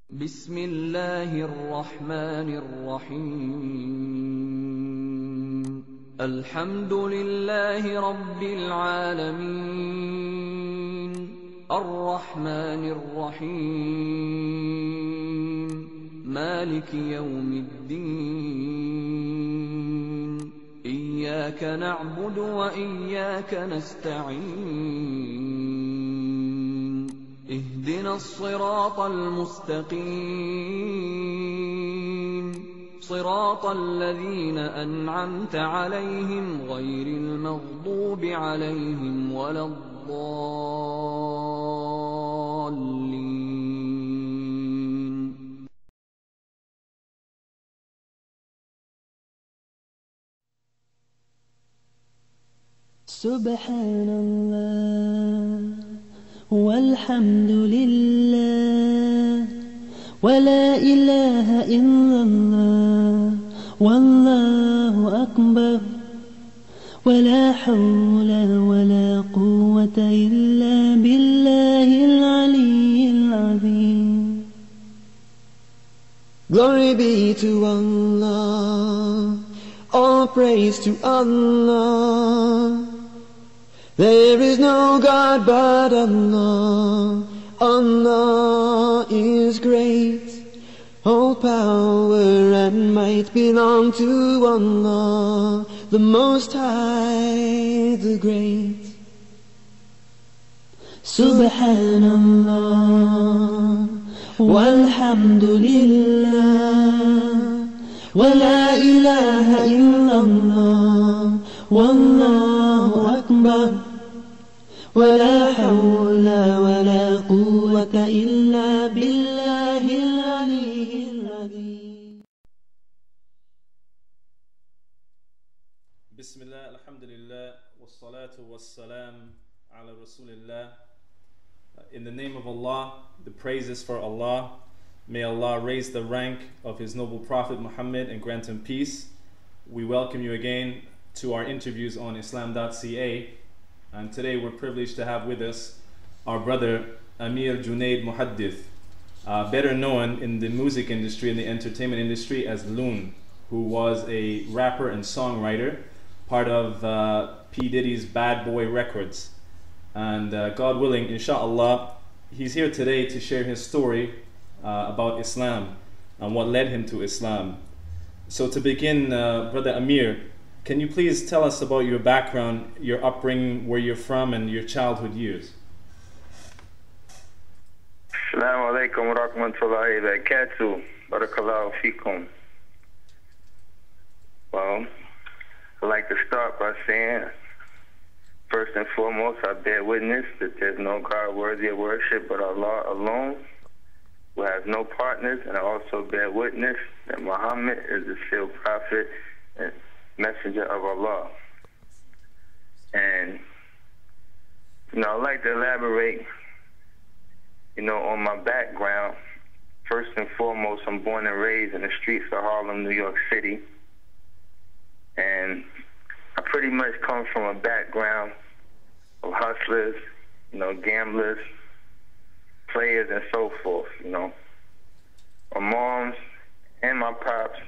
بسم الله الرحمن الرحيم الحمد لله رب العالمين الرحمن الرحيم مالك يوم الدين إياك نعبد وإياك نستعين اهدنا الصراط المستقيم صراط الذين أنعمت عليهم غير المغضوب عليهم ولا الضالين. سبحان الله والحمد لله ولا إله إلا الله والله أكبر ولا حول ولا قوة إلا بالله العلي العظيم. Glory be to Allah, all praise to Allah. There is no God but Allah. Allah is great. All power and might belong to Allah, the Most High, the Great. Subhanallah walhamdulillah wa la ilaha illallah wallahu akbar ولا حول ولا قوة إلا بالله العلي العظيم. بسم الله الحمد لله والصلاة والسلام على رسول الله. In the name of Allah, the praises for Allah. May Allah raise the rank of His noble Prophet Muhammad and grant him peace. We welcome you again to our interviews on Islam.ca. And today we're privileged to have with us our brother Amir Junaid Muhaddith, better known in the music industry and the entertainment industry as Loon, who was a rapper and songwriter, part of P. Diddy's Bad Boy Records. And God willing, inshallah, he's here today to share his story about Islam and what led him to Islam. So to begin, Brother Amir, can you please tell us about your background, your upbringing, where you're from, and your childhood years? Assalamu alaikum wa rahmatullahi wa barakatuh. Barakallahu feekum. Well, I'd like to start by saying, first and foremost, I bear witness that there's no God worthy of worship but Allah alone, who has no partners, and I also bear witness that Muhammad is the sealed prophet and messenger of Allah. And, I'd like to elaborate, on my background. First and foremost, I'm born and raised in the streets of Harlem, New York City. And I pretty much come from a background of hustlers, gamblers, players, and so forth, My moms and my pops,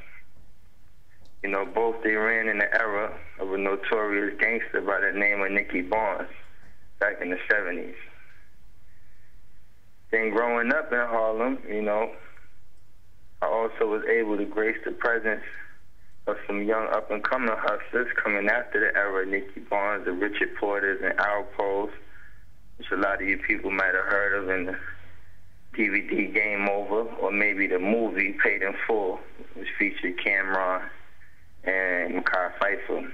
both they ran in the era of a notorious gangster by the name of Nicky Barnes back in the 70s. Then growing up in Harlem, I also was able to grace the presence of some young up-and-coming hustlers coming after the era of Nicky Barnes, the Richard Porters and Alpos, which a lot of you people might have heard of in the DVD Game Over, or maybe the movie Paid in Full, which featured Cameron and Mekhi Phifer.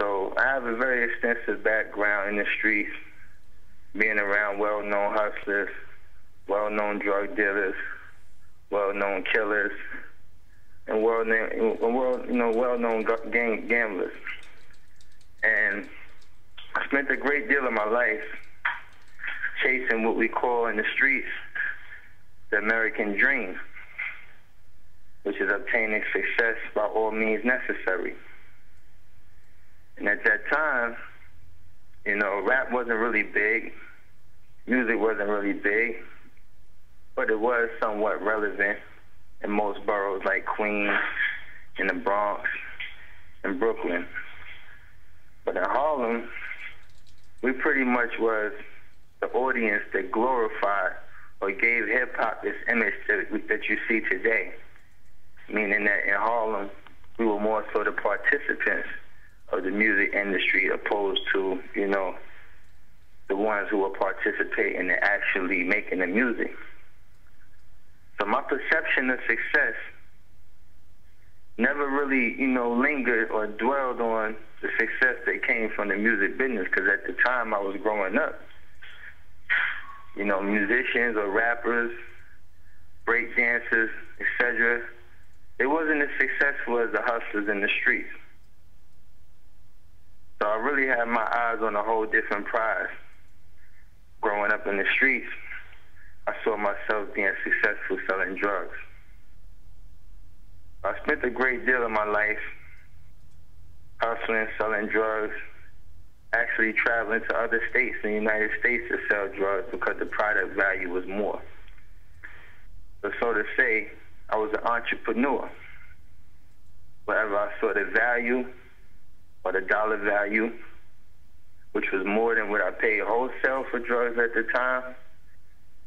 So I have a very extensive background in the streets, being around well-known hustlers, well-known drug dealers, well-known killers, and well-known gamblers. And I spent a great deal of my life chasing what we call in the streets the American dream, which is obtaining success by all means necessary. And at that time, rap wasn't really big, music wasn't really big, but it was somewhat relevant in most boroughs like Queens, in the Bronx, and Brooklyn. But in Harlem, we pretty much was the audience that glorified or gave hip-hop this image that you see today, meaning that in Harlem, we were more so the participants of the music industry opposed to, you know, the ones who were participating in actually making the music. So my perception of success never really, you know, lingered or dwelled on the success that came from the music business, because at the time I was growing up, you know, musicians or rappers, break dancers, etc., they wasn't as successful as the hustlers in the streets. So I really had my eyes on a whole different prize. Growing up in the streets, I saw myself being successful selling drugs. I spent a great deal of my life hustling, selling drugs, actually traveling to other states in the United States to sell drugs because the product value was more. So to say, I was an entrepreneur. Wherever I saw the value or the dollar value, which was more than what I paid wholesale for drugs at the time,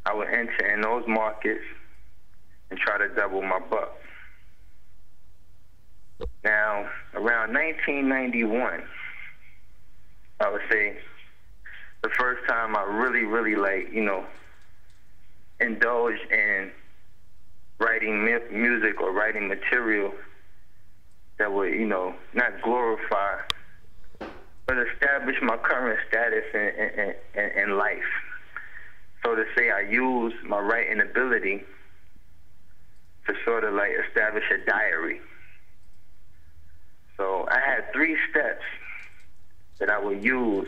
I would enter in those markets and try to double my buck. Now, around 1991, I would say the first time I really like, you know, indulged in writing music or writing material that would, you know, not glorify, but establish my current status in life. So to say, I used my writing ability to sort of like establish a diary. So I had 3 steps that I would use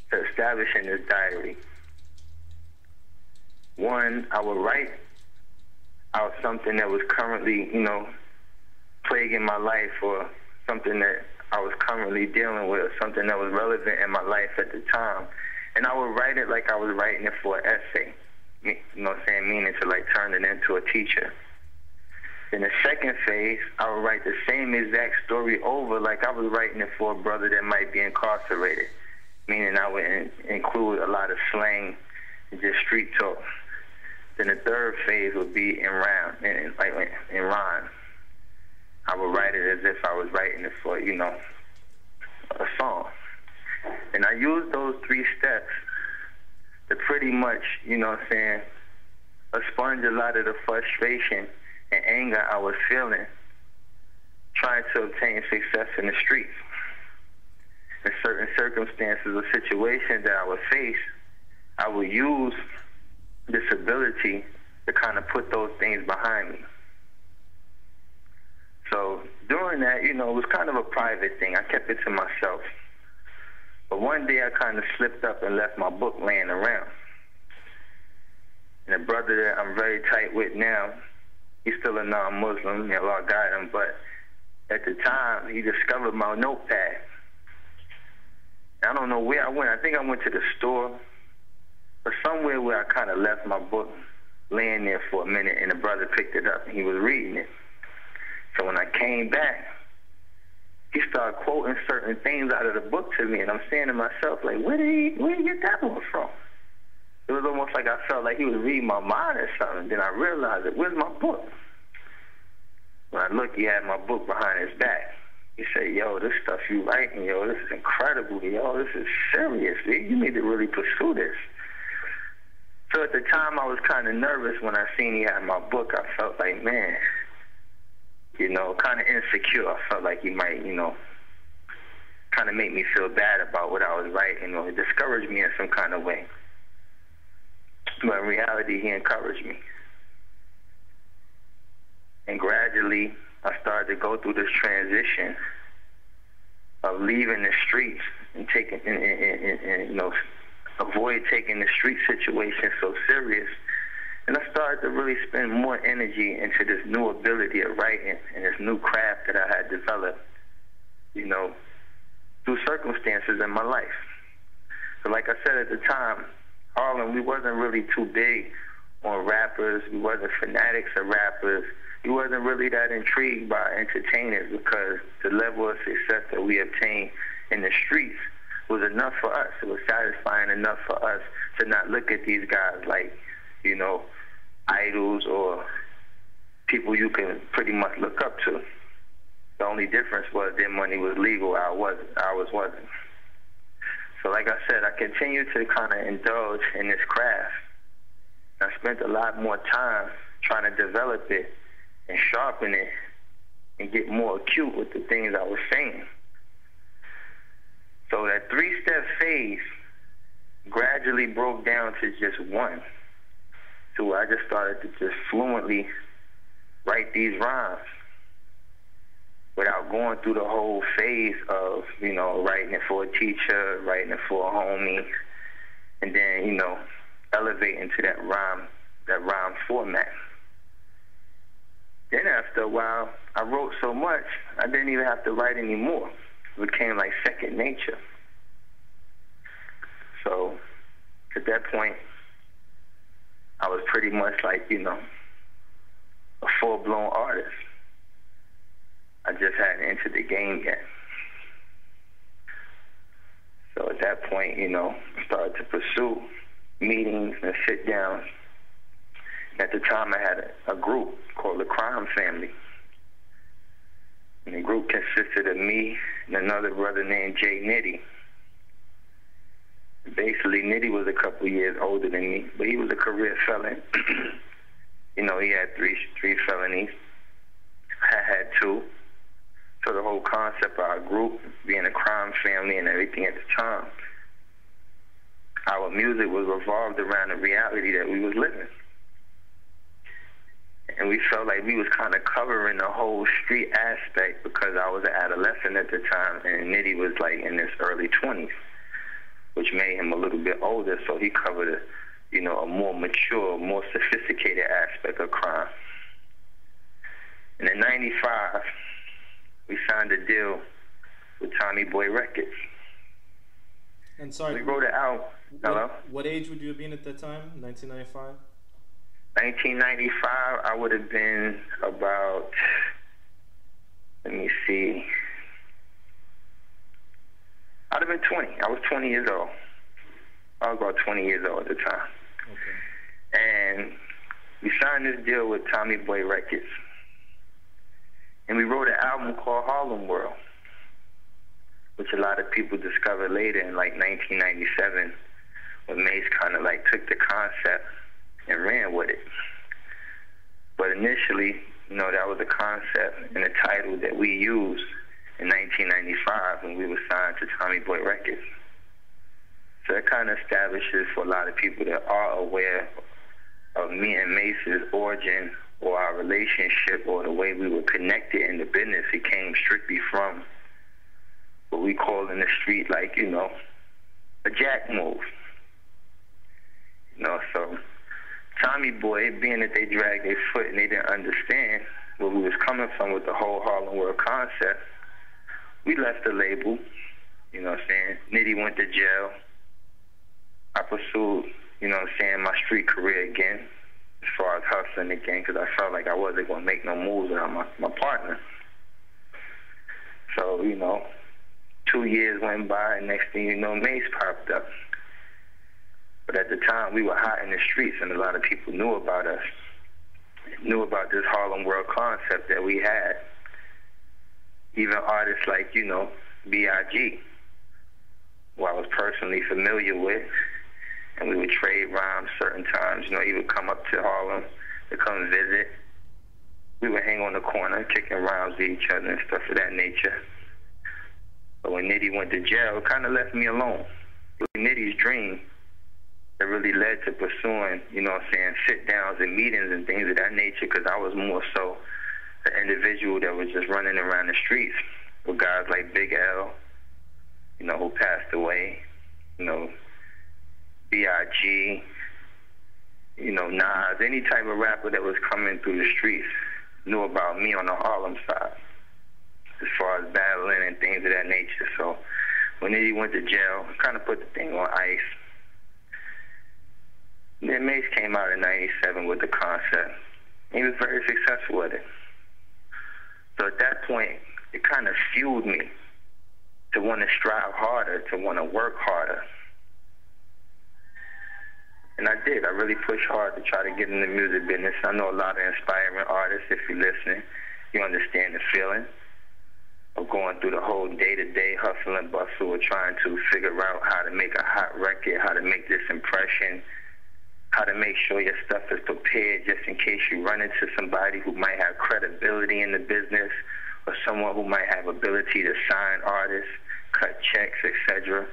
to establish in this diary. One, I would write out something that was currently, you know, plaguing my life, or something that I was currently dealing with, something that was relevant in my life at the time. And I would write it like I was writing it for an essay, you know what I'm saying, meaning to like turn it into a teacher. In the second phase, I would write the same exact story over like I was writing it for a brother that might be incarcerated, meaning I would include a lot of slang and just street talk. Then the third phase would be in rhyme. I would write it as if I was writing it for, you know, a song. And I used those 3 steps to pretty much, you know what I'm saying, expunge a lot of the frustration and anger I was feeling trying to obtain success in the streets. In certain circumstances or situations that I would face, I would use this ability to kind of put those things behind me. So during that, you know, it was kind of a private thing. I kept it to myself. But one day I kind of slipped up and left my book laying around. And a brother that I'm very tight with now, he's still a non-Muslim, may Allah guide him, but at the time, he discovered my notepad. I don't know where I went. I think I went to the store, or somewhere where I kind of left my book laying there for a minute, and the brother picked it up, and he was reading it. So when I came back, he started quoting certain things out of the book to me, and I'm saying to myself, like, where did he get that one from? It was almost like I felt like he was reading my mind or something. Then I realized, where's my book? When I looked, he had my book behind his back. He said, yo, this stuff you writing, yo, this is incredible, yo, this is serious. You need to really pursue this. So at the time, I was kind of nervous when I seen he had my book. I felt like, man, you know, kind of insecure. I felt like he might, you know, kind of make me feel bad about what I was writing, or discourage me in some kind of way. But in reality, he encouraged me. And gradually, I started to go through this transition of leaving the streets and taking, and you know, avoid taking the street situation so serious. And I started to really spend more energy into this new ability of writing and this new craft that I had developed, you know, through circumstances in my life. So like I said at the time, Harlem, we wasn't really too big on rappers. We wasn't fanatics of rappers. We wasn't really that intrigued by entertainers because the level of success that we obtained in the streets was enough for us. It was satisfying enough for us to not look at these guys like, you know, idols or people you can pretty much look up to. The only difference was their money was legal, ours wasn't. So like I said, I continued to kind of indulge in this craft. I spent a lot more time trying to develop it and sharpen it and get more acute with the things I was saying. So that three-step phase gradually broke down to just one. So I just started to just fluently write these rhymes without going through the whole phase of, you know, writing it for a teacher, writing it for a homie, and then, you know, elevating to that rhyme format. Then after a while, I wrote so much, I didn't even have to write anymore. It became like second nature. So at that point, I was pretty much like, you know, a full-blown artist. I just hadn't entered the game yet. So at that point, you know, I started to pursue meetings and sit-downs. At the time, I had a group called the Crime Family. And the group consisted of me and another brother named Jay Nitty. Basically, Nitty was a couple years older than me, but he was a career felon. You know, he had three felonies. I had two. So the whole concept of our group being a crime family and everything at the time, our music was revolved around the reality that we was living. And we felt like we was kind of covering the whole street aspect because I was an adolescent at the time and Nitty was like in his early 20s, which made him a little bit older, so he covered a more mature, more sophisticated aspect of crime. And in '95, we signed a deal with Tommy Boy Records. And sorry, we wrote it out. Hello? What age would you have been at that time, 1995? 1995, I would have been about, let me see, I'd have been 20. I was 20 years old. I was about 20 years old at the time. Okay. And we signed this deal with Tommy Boy Records. And we wrote an album called Harlem World, which a lot of people discovered later in like 1997 when Mace kind of like took the concept and ran with it. But initially, you know, that was a concept and a title that we used in 1995 when we were signed to Tommy Boy Records. So that kind of establishes for a lot of people that are aware of me and Mace's origin or our relationship or the way we were connected in the business. It came strictly from what we call in the street, like, you know, a jack move. You know, so Tommy Boy, being that they dragged their foot and they didn't understand where we was coming from with the whole Harlem World concept, we left the label, you know what I'm saying? Nitty went to jail. I pursued, you know what I'm saying, my street career again, as far as hustling again, because I felt like I wasn't going to make no moves without my partner. So, you know, 2 years went by, and next thing you know, Mace popped up. But at the time, we were hot in the streets, and a lot of people knew about us, knew about this Harlem World concept that we had. Even artists like, you know, B.I.G., who I was personally familiar with, and we would trade rhymes certain times. You know, he would come up to Harlem to come visit. We would hang on the corner, kicking rhymes with each other and stuff of that nature. But when Nitty went to jail, it kind of left me alone. It was Nitty's dream that really led to pursuing, you know what I'm saying, sit-downs and meetings and things of that nature, because I was more so an individual that was just running around the streets with guys like Big L, you know, who passed away, you know, B.I.G., you know, Nas, any type of rapper that was coming through the streets knew about me on the Harlem side as far as battling and things of that nature. So when he went to jail, kind of put the thing on ice. Then Mace came out in 97 with the concept. He was very successful with it. So at that point, it kind of fueled me to want to strive harder, to want to work harder. And I did. I really pushed hard to try to get in the music business. I know a lot of inspiring artists. If you're listening, you understand the feeling of going through the whole day-to-day hustle and bustle of trying to figure out how to make a hot record, how to make this impression, how to make sure your stuff is prepared just in case you run into somebody who might have credibility in the business or someone who might have ability to sign artists, cut checks, etc.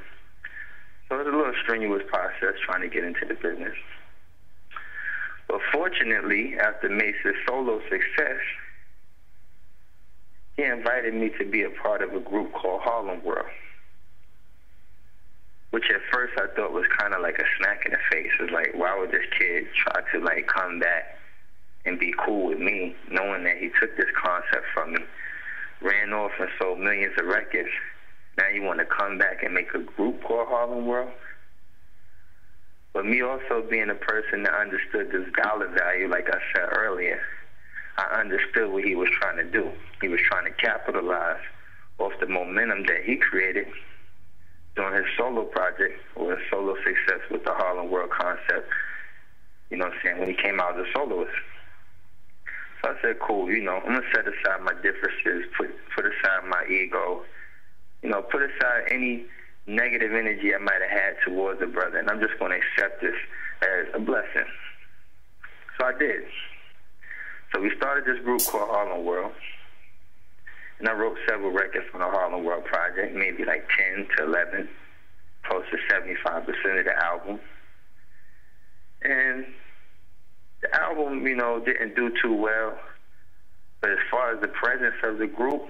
So it was a little strenuous process trying to get into the business. But fortunately, after Mace's solo success, he invited me to be a part of a group called Harlem World, which at first I thought was kind of like a smack in the face. It was like, why would this kid try to like come back and be cool with me, knowing that he took this concept from me, ran off and sold millions of records. Now you want to come back and make a group called Harlem World? But me also being a person that understood this dollar value, like I said earlier, I understood what he was trying to do. He was trying to capitalize off the momentum that he created during his solo project or his solo success with the Harlem World concept, you know what I'm saying, when he came out as a soloist. So I said, cool, you know, I'm going to set aside my differences, put aside my ego, you know, put aside any negative energy I might have had towards the brother, and I'm just going to accept this as a blessing. So I did. So we started this group called Harlem World, and I wrote several records on the Harlem World project, maybe like 10 to 11, close to 75% of the album. And the album, you know, didn't do too well, but as far as the presence of the group,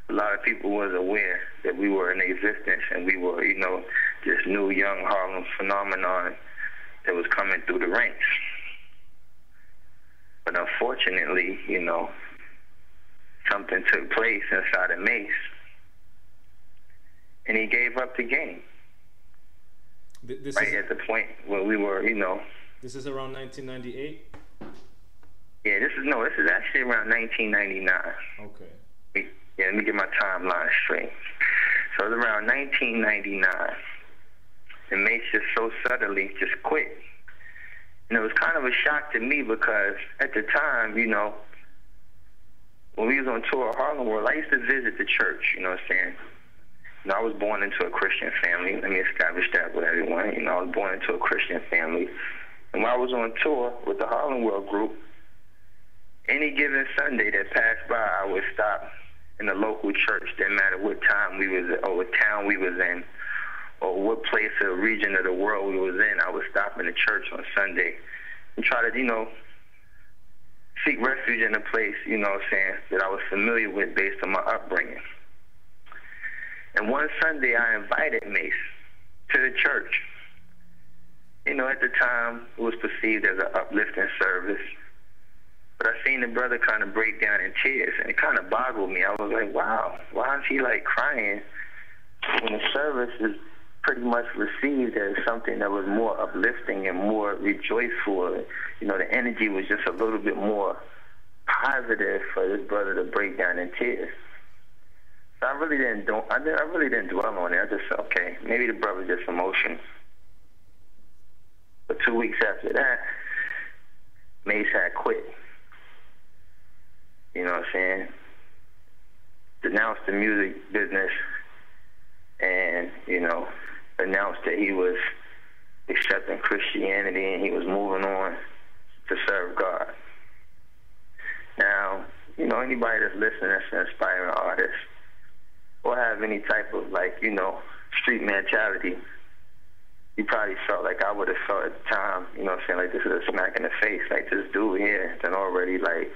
a lot of people was aware that we were in existence and we were, you know, this new young Harlem phenomenon that was coming through the ranks. But unfortunately, you know, something took place inside of Mace, and he gave up the game. This right is, at the point where we were, you know. This is around 1998? Yeah, this is actually around 1999. Okay. Yeah, let me get my timeline straight. So it was around 1999, and Mace just so suddenly just quit. And it was kind of a shock to me because at the time, you know, when we was on tour of Harlem World, I used to visit the church, you know what I'm saying? You know, I was born into a Christian family. Let me establish that with everyone. You know, I was born into a Christian family. And while I was on tour with the Harlem World group, any given Sunday that passed by, I would stop in the local church. Didn't matter what time we was or what town we was in, or what place or region of the world we was in, I would stop in the church on Sunday and try to, you know, seek refuge in a place, you know what I'm saying, that I was familiar with based on my upbringing. And one Sunday I invited Mace to the church. You know, at the time it was perceived as an uplifting service, but I seen the brother kind of break down in tears, and it kind of boggled me. I was like, wow, why is he like crying when the service is pretty much received as something that was more uplifting and more rejoiceful? You know, the energy was just a little bit more positive for this brother to break down in tears. So I really didn't dwell on it. I just said, okay, maybe the brother's just emotional. But 2 weeks after that, Mace had quit. You know what I'm saying? Denounced the music business and, you know, announced that he was accepting Christianity and he was moving on to serve God. Now, you know, anybody that's listening that's an aspiring artist or have any type of, like, you know, street mentality, you probably felt like I would have felt at the time, you know what I'm saying, like this is a smack in the face. Like this dude here done already, like,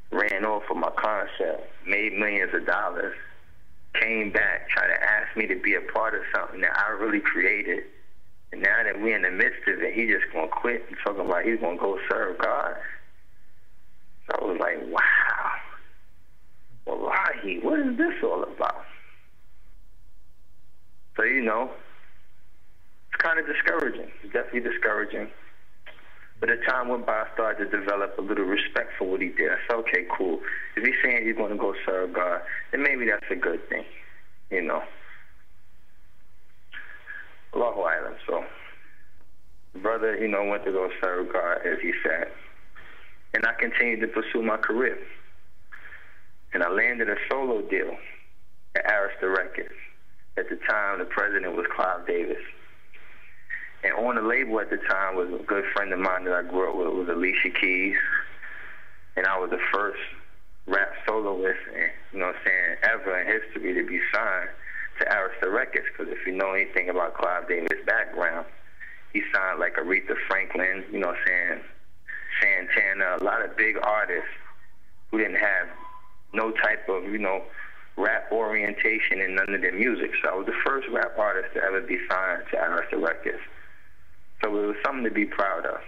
ran off of my concept, made millions of dollars, came back, tried to ask me to be a part of something that I really created. And now that we're in the midst of it, he just going to quit and talking about he's going to go serve God. So I was like, wow. Wallahi, what is this all about? So, you know, it's kind of discouraging. It's definitely discouraging. But as time went by, I started to develop a little respect for what he did. I said, okay, cool. If he's saying he's going to go serve God, then maybe that's a good thing, you know. Allahu Alam. So the brother, you know, went to go serve God, as he said. And I continued to pursue my career. And I landed a solo deal at Arista Records. At the time, the president was Clive Davis. And on the label at the time was a good friend of mine that I grew up with, was Alicia Keys. And I was the first rap soloist, and, you know what I'm saying, ever in history to be signed to Arista Records. Because if you know anything about Clive Davis' background, he signed like Aretha Franklin, you know what I'm saying, Santana, a lot of big artists who didn't have no type of, you know, rap orientation in none of their music. So I was the first rap artist to ever be signed to Arista Records. So it was something to be proud of.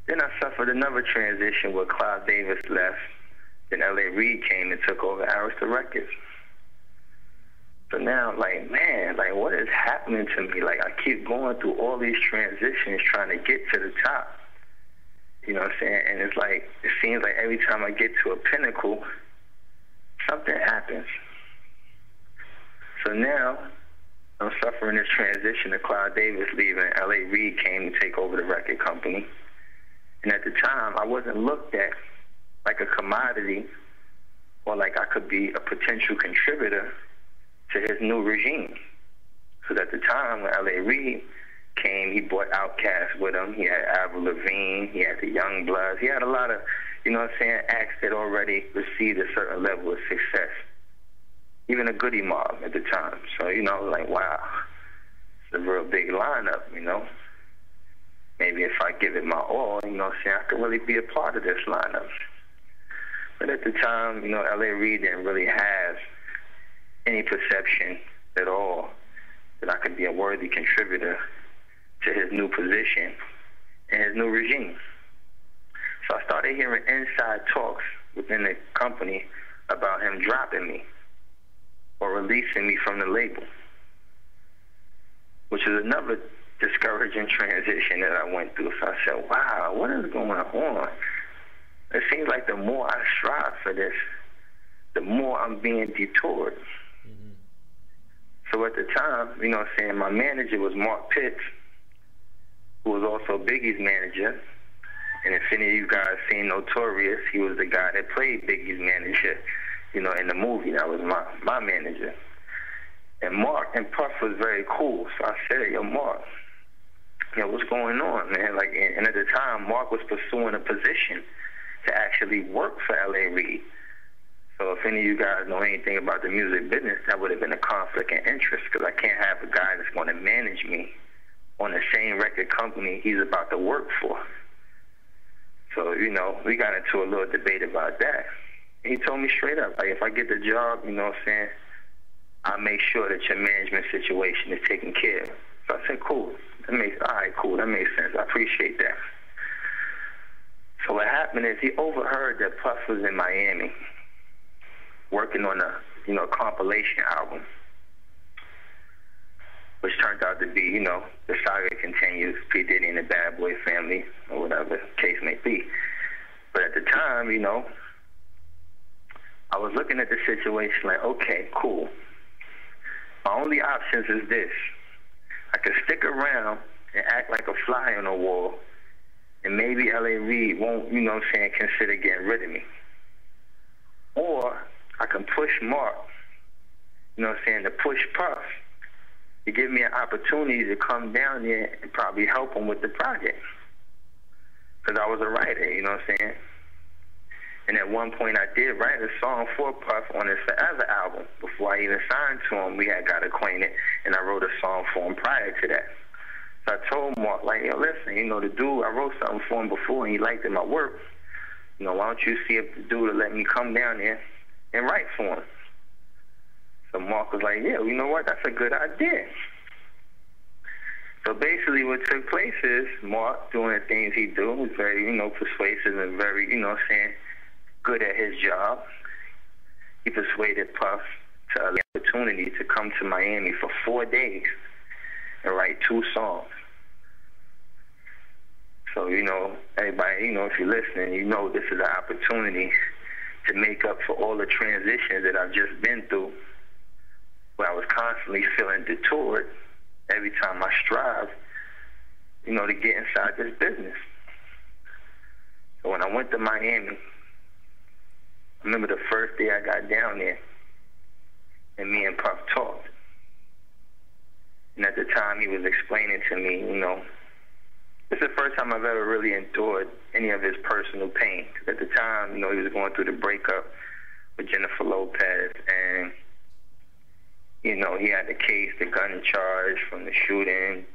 Then I suffered another transition where Clive Davis left. Then L.A. Reid came and took over Arista Records. So now, like, man, like, what is happening to me? Like, I keep going through all these transitions trying to get to the top. You know what I'm saying? And it's like, it seems like every time I get to a pinnacle, something happens. So now, I'm suffering this transition of Clive Davis leaving. L.A. Reid came to take over the record company. And at the time, I wasn't looked at like a commodity or like I could be a potential contributor to his new regime. Because at the time, when L.A. Reid came, he brought Outkast with him. He had Avril Lavigne. He had the Young Bloods. He had a lot of, you know what I'm saying, acts that already received a certain level of success. Even a Goody Mob at the time. So, you know, I was like, wow, it's a real big lineup, you know. Maybe if I give it my all, you know what I'm saying, I could really be a part of this lineup. But at the time, you know, L.A. Reid didn't really have any perception at all that I could be a worthy contributor to his new position and his new regime. So I started hearing inside talks within the company about him dropping me or releasing me from the label, which is another discouraging transition that I went through. So I said, wow, what is going on? It seems like the more I strive for this, the more I'm being detoured. Mm-hmm. So at the time, you know what I'm saying, my manager was Mark Pitts, who was also Biggie's manager. And if any of you guys seen Notorious, he was the guy that played Biggie's manager, you know, in the movie. That was my manager. And Mark and Puff was very cool. So I said, yo, Mark, you know, what's going on, man? Like, and at the time, Mark was pursuing a position to actually work for L.A. Reid. So if any of you guys know anything about the music business, that would have been a conflict of interest, because I can't have a guy that's going to manage me on the same record company he's about to work for. So, you know, we got into a little debate about that. And he told me straight up, like, if I get the job, you know what I'm saying, I'll make sure that your management situation is taken care of. So I said, cool. All right, cool. That makes sense. I appreciate that. So what happened is he overheard that Puff was in Miami working on a, you know, compilation album, which turned out to be, you know, the saga continues, P. Diddy and the Bad Boy family, or whatever the case may be. But at the time, you know, I was looking at the situation like, okay, cool. My only options is this. I could stick around and act like a fly on the wall, and maybe L.A. Reid won't, you know what I'm saying, consider getting rid of me. Or I can push Mark, you know what I'm saying, to push Puff, to give me an opportunity to come down there and probably help him with the project. Because I was a writer, you know what I'm saying? And at one point I did write a song for Puff on his Forever album. Before I even signed to him, we had got acquainted, and I wrote a song for him prior to that. So I told Mark, like, yo, listen, you know, the dude, I wrote something for him before, and he liked my work. You know, why don't you see if the dude will let me come down there and write for him? So Mark was like, yeah, you know what, that's a good idea. So basically what took place is Mark, doing the things he do, was very, you know, persuasive and very, you know what I'm saying, good at his job. He persuaded Puff to allow the opportunity to come to Miami for 4 days and write 2 songs. So, you know, everybody, you know, if you're listening, you know this is an opportunity to make up for all the transitions that I've just been through, where I was constantly feeling detoured every time I strive, you know, to get inside this business. So when I went to Miami, I remember the first day I got down there, and me and Puff talked. And at the time, he was explaining to me, you know, it's the first time I've ever really endured any of his personal pain. 'Cause at the time, you know, he was going through the breakup with Jennifer Lopez, and, you know, he had the case, the gun charge from the shooting,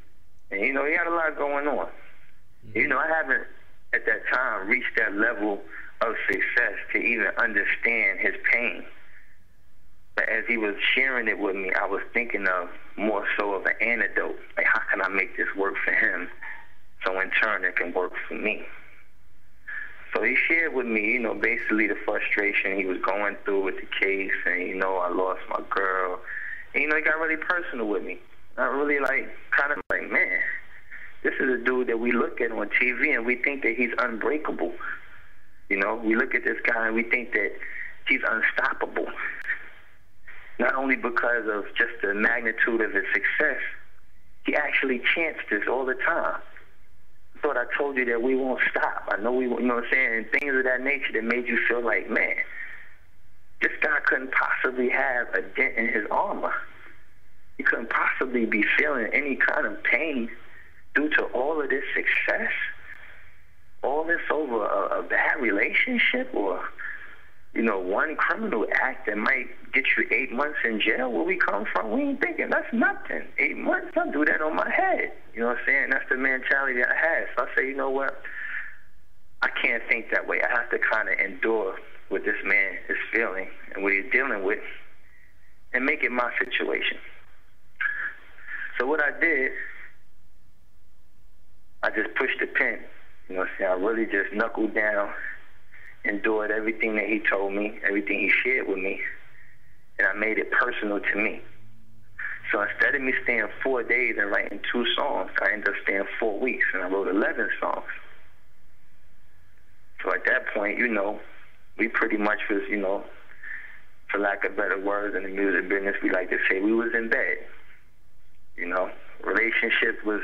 and, you know, he had a lot going on. Mm-hmm. You know, I haven't, at that time, reached that level of success to even understand his pain. But as he was sharing it with me, I was thinking of more so of an antidote. Like, how can I make this work for him so in turn it can work for me? So he shared with me, you know, basically the frustration he was going through with the case, and, you know, I lost my girl. And, you know, he got really personal with me. I really, like, kind of like, man, this is a dude that we look at on TV and we think that he's unbreakable. You know, we look at this guy and we think that he's unstoppable. Not only because of just the magnitude of his success, he actually chants this all the time. I thought I told you that we won't stop. I know we, you know what I'm saying, and things of that nature that made you feel like, man, this guy couldn't possibly have a dent in his armor. He couldn't possibly be feeling any kind of pain due to all of this success. All this over a bad relationship, or, you know, one criminal act that might get you 8 months in jail. Where we come from, we ain't thinking that's nothing. 8 months, I'll do that on my head. You know what I'm saying? That's the mentality I had. So I say, you know what? I can't think that way. I have to kind of endure what this man is feeling and what he's dealing with and make it my situation. So what I did, I just pushed the pen. You know what I'm saying? I really just knuckled down, endured everything that he told me, everything he shared with me, and I made it personal to me. So instead of me staying 4 days and writing 2 songs, I ended up staying 4 weeks, and I wrote 11 songs. So at that point, you know, we pretty much was, you know, for lack of better words in the music business, we like to say we was in bed. You know, relationship was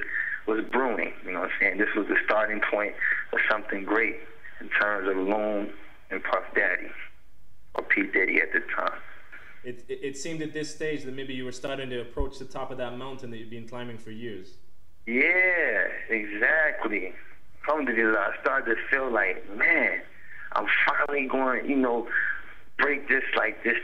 brewing. You know what I'm saying? This was the starting point of something great in terms of Loon and Puff Daddy, or P. Diddy at the time. It seemed at this stage that maybe you were starting to approach the top of that mountain that you've been climbing for years. Yeah, exactly. Alhamdulillah, I started to feel like, man, I'm finally going, you know, break this, like, this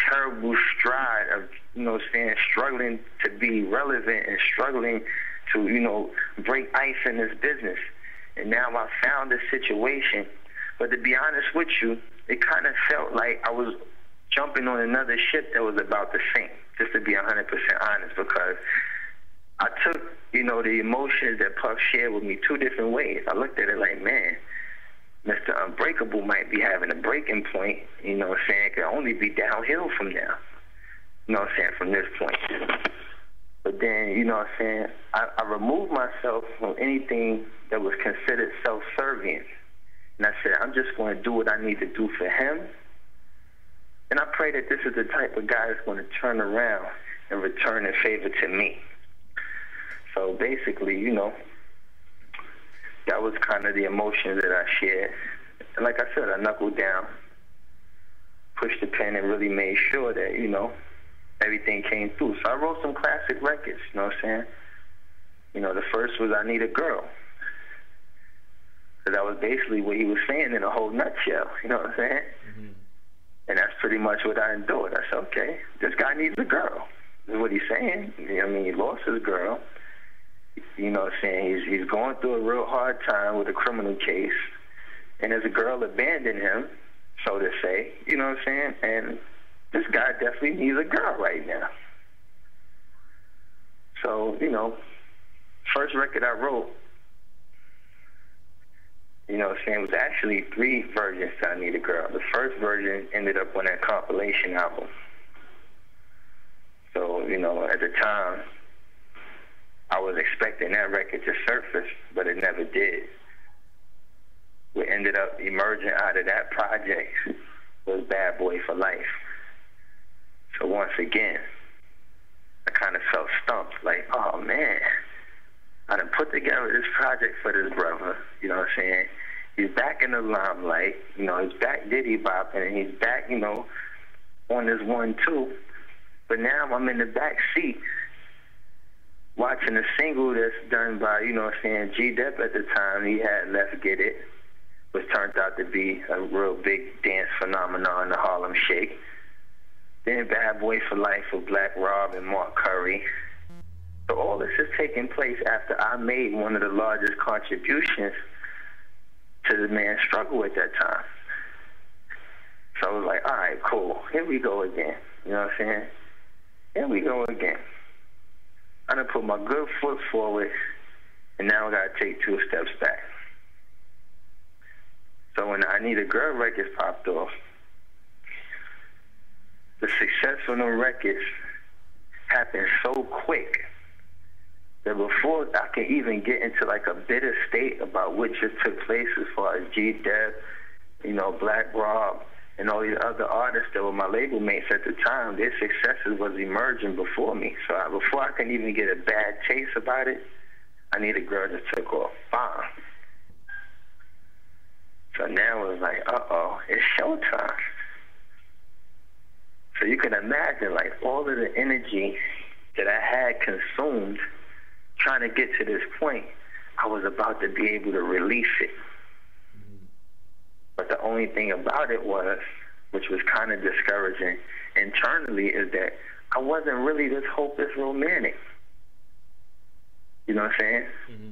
terrible stride of, you know what I'm saying, struggling to be relevant and struggling to, you know, break ice in this business. And now I found a situation, but to be honest with you, it kind of felt like I was jumping on another ship that was about to sink, just to be 100% honest, because I took, you know, the emotions that Puff shared with me 2 different ways. I looked at it like, man, Mr. Unbreakable might be having a breaking point, you know what I'm saying? It could only be downhill from now, you know what I'm saying, from this point. But then, you know what I'm saying, I removed myself from anything that was considered self-serving. And I said, I'm just going to do what I need to do for him. And I pray that this is the type of guy that's going to turn around and return in favor to me. So basically, you know, that was kind of the emotions that I shared. And like I said, I knuckled down, pushed the pen, and really made sure that, you know, everything came through. So I wrote some classic records, you know what I'm saying? You know, the first was I Need a Girl. So that was basically what he was saying in a whole nutshell, you know what I'm saying? Mm-hmm. And that's pretty much what I endured. I said, okay, this guy needs a girl. This is what he's saying. I mean, he lost his girl. You know what I'm saying? He's going through a real hard time with a criminal case. And there's a girl abandoned him, so to say. You know what I'm saying? And this guy definitely needs a girl right now. So, you know, first record I wrote, you know what I'm saying, was actually 3 versions to I Need a Girl. The first version ended up on that compilation album. So, you know, at the time, I was expecting that record to surface, but it never did. What ended up emerging out of that project was Bad Boy for Life. So once again, I kind of felt stumped, like, oh man, I done put together this project for this brother, you know what I'm saying? He's back in the limelight, you know, he's back Diddy bopping, and he's back, you know, on this 1-2. But now I'm in the back seat watching a single that's done by, you know what I'm saying, G-Dep at the time. He had Let's Get It, which turned out to be a real big dance phenomenon, the Harlem Shake. Then Bad Boy for Life with Black Rob and Mark Curry. So all this is taking place after I made one of the largest contributions to the man's struggle at that time. So I was like, all right, cool. Here we go again. You know what I'm saying? Here we go again. I done put my good foot forward, and now I got to take 2 steps back. So when I Need a Girl records popped off, the success of the records happened so quick that before I can even get into like a bitter state about what just took place as far as G-Dep, you know, Black Rob, and all these other artists that were my label mates at the time, their successes was emerging before me. So before I can even get a bad taste about it, I Need a Girl just took off. Bomb. So now it was like, uh-oh, it's showtime. So you can imagine, like, all of the energy that I had consumed trying to get to this point, I was about to be able to release it. But the only thing about it was, which was kind of discouraging internally, is that I wasn't really this hopeless romantic. You know what I'm saying? Mm-hmm.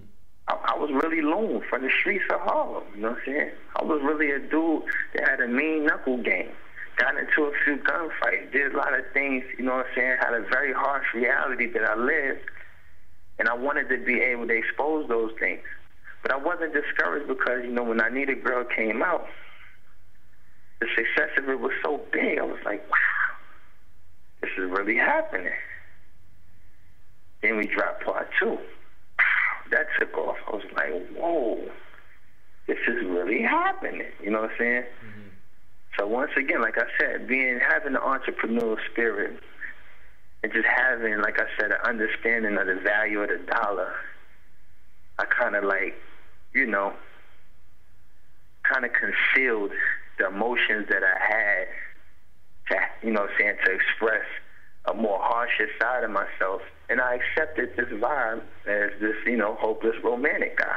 I was really Loon from the streets of Harlem. You know what I'm saying? I was really a dude that had a mean knuckle game. Got into a few gunfights, did a lot of things, you know what I'm saying, had a very harsh reality that I lived, and I wanted to be able to expose those things. But I wasn't discouraged because, you know, when I Need a Girl came out, the success of it was so big, I was like, wow, this is really happening. Then we dropped part 2. That took off. I was like, whoa, this is really happening. You know what I'm saying? Mm-hmm. So once again, like I said, having the entrepreneurial spirit and just having, like I said, an understanding of the value of the dollar, I kind of like, you know, kind of concealed the emotions that I had to, you know what I'm saying, to express a more harsher side of myself. And I accepted this vibe as this, you know, hopeless romantic guy.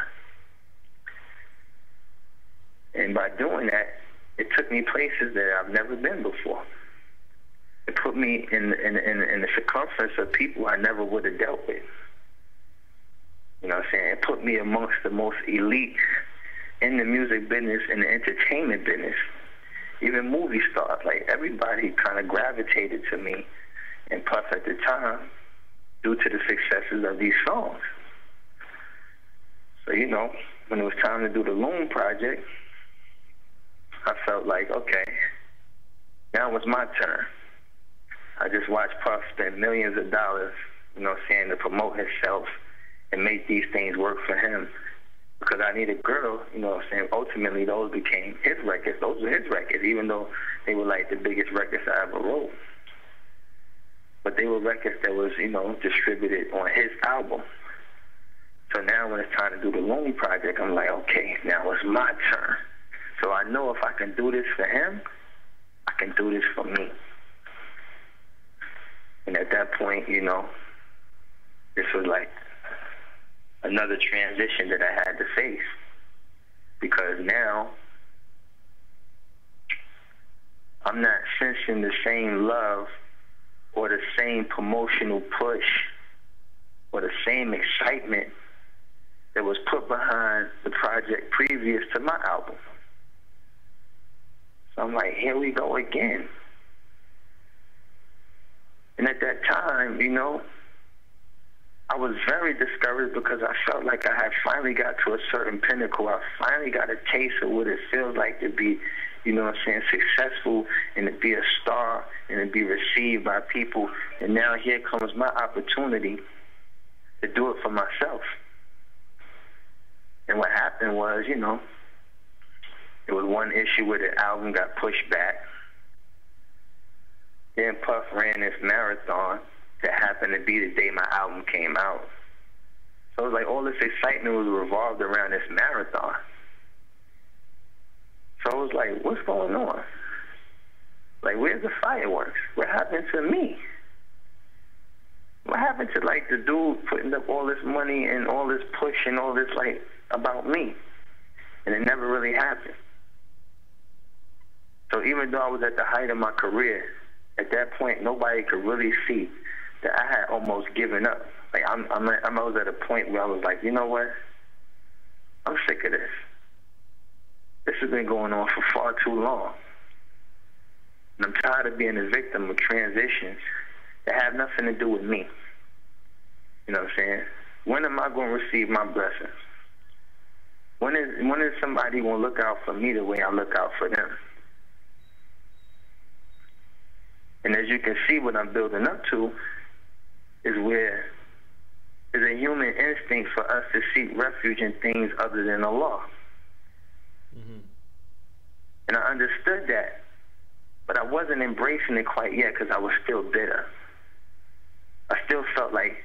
And by doing that, it took me places that I've never been before. It put me in the circumference of people I never would have dealt with. You know what I'm saying? It put me amongst the most elite in the music business and the entertainment business. Even movie stars, like everybody kind of gravitated to me and Puff at the time due to the successes of these songs. So, you know, when it was time to do the Loon project, I felt like, okay, now it was my turn. I just watched Puff spend millions of dollars, you know what I'm saying, to promote himself and make these things work for him. Because I Need a Girl, you know what I'm saying, ultimately those became his records. Those were his records, even though they were like the biggest records I ever wrote. But they were records that was, you know, distributed on his album. So now when it's time to do the Loon project, I'm like, okay, now it's my turn. So I know if I can do this for him, I can do this for me. And at that point, you know, this was like another transition that I had to face. Because now I'm not sensing the same love or the same promotional push or the same excitement that was put behind the project previous to my album. So I'm like, here we go again. And at that time, you know, I was very discouraged because I felt like I had finally got to a certain pinnacle. I finally got a taste of what it feels like to be, you know what I'm saying, successful and to be a star and to be received by people. And now here comes my opportunity to do it for myself. And what happened was, you know, there was one issue where the album got pushed back. Then Puff ran this marathon that happened to be the day my album came out. So it was like all this excitement was revolved around this marathon. So I was like, what's going on? Like, where's the fireworks? What happened to me? What happened to, like, the dude putting up all this money and all this push and all this, like, about me? And it never really happened. So even though I was at the height of my career, at that point, nobody could really see that I had almost given up. Like, I was at a point where I was like, you know what? I'm sick of this. This has been going on for far too long. And I'm tired of being a victim of transitions that have nothing to do with me. You know what I'm saying? When am I going to receive my blessings? When is somebody going to look out for me the way I look out for them? And as you can see, what I'm building up to is where there's a human instinct for us to seek refuge in things other than Allah. Mm-hmm. And I understood that, but I wasn't embracing it quite yet because I was still bitter. I still felt like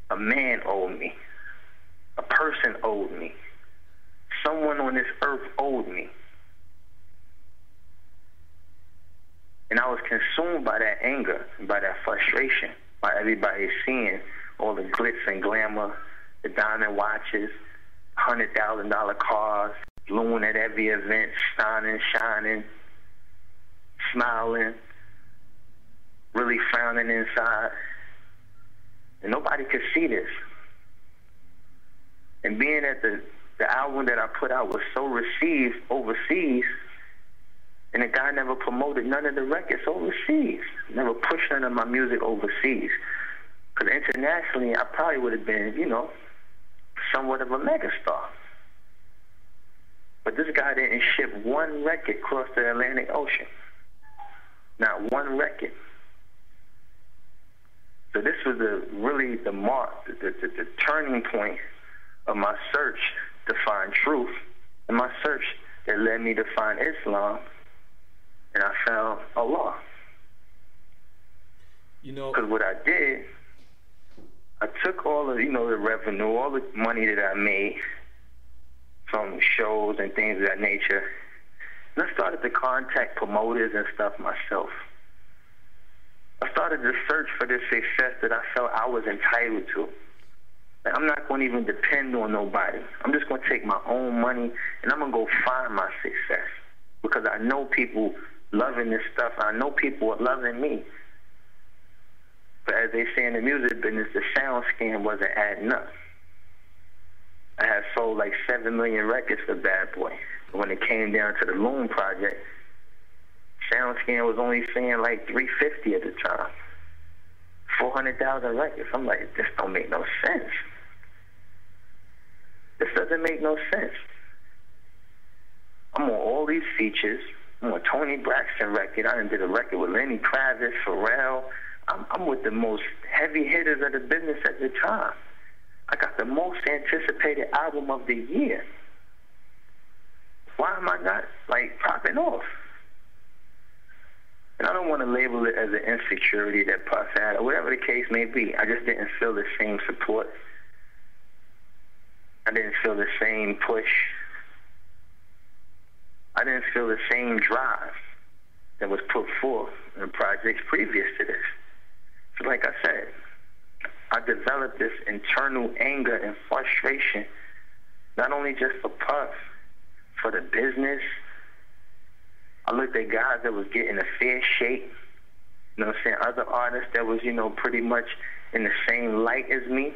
a man owed me, a person owed me, someone on this earth owed me. And I was consumed by that anger, by that frustration, by everybody seeing all the glitz and glamour, the diamond watches, $100,000 cars, Loon at every event, shining, smiling, really frowning inside. And nobody could see this. And being that the album that I put out was so received overseas, and the guy never promoted none of the records overseas, never pushed none of my music overseas. Because internationally, I probably would have been, you know, somewhat of a megastar. But this guy didn't ship one record across the Atlantic Ocean. Not one record. So this was really the mark, the turning point of my search to find truth, and my search that led me to find Islam, and I found Allah. You know, because what I did, I took all of, you know, the revenue, all the money that I made from shows and things of that nature, and I started to contact promoters and stuff myself. I started to search for this success that I felt I was entitled to. Like, I'm not going to even depend on nobody. I'm just going to take my own money and I'm going to go find my success, because I know people loving this stuff. I know people are loving me. But as they say in the music business, the sound scan wasn't adding up. I had sold like 7 million records for Bad Boy. When it came down to the Loon project, sound scan was only saying like 350 at the time. 400,000 records. I'm like, this don't make no sense. This doesn't make no sense. I'm on all these features. I'm on Tony Braxton record. I did a record with Lenny Kravitz, Pharrell. I'm with the most heavy hitters of the business at the time. I got the most anticipated album of the year. Why am I not, like, popping off? And I don't want to label it as an insecurity that Puff had, or whatever the case may be. I just didn't feel the same support. I didn't feel the same push. I didn't feel the same drive that was put forth in projects previous to this. So like I said, I developed this internal anger and frustration, not only just for Puff, for the business. I looked at guys that was getting a fair shake, you know what I'm saying, other artists that was, you know, pretty much in the same light as me,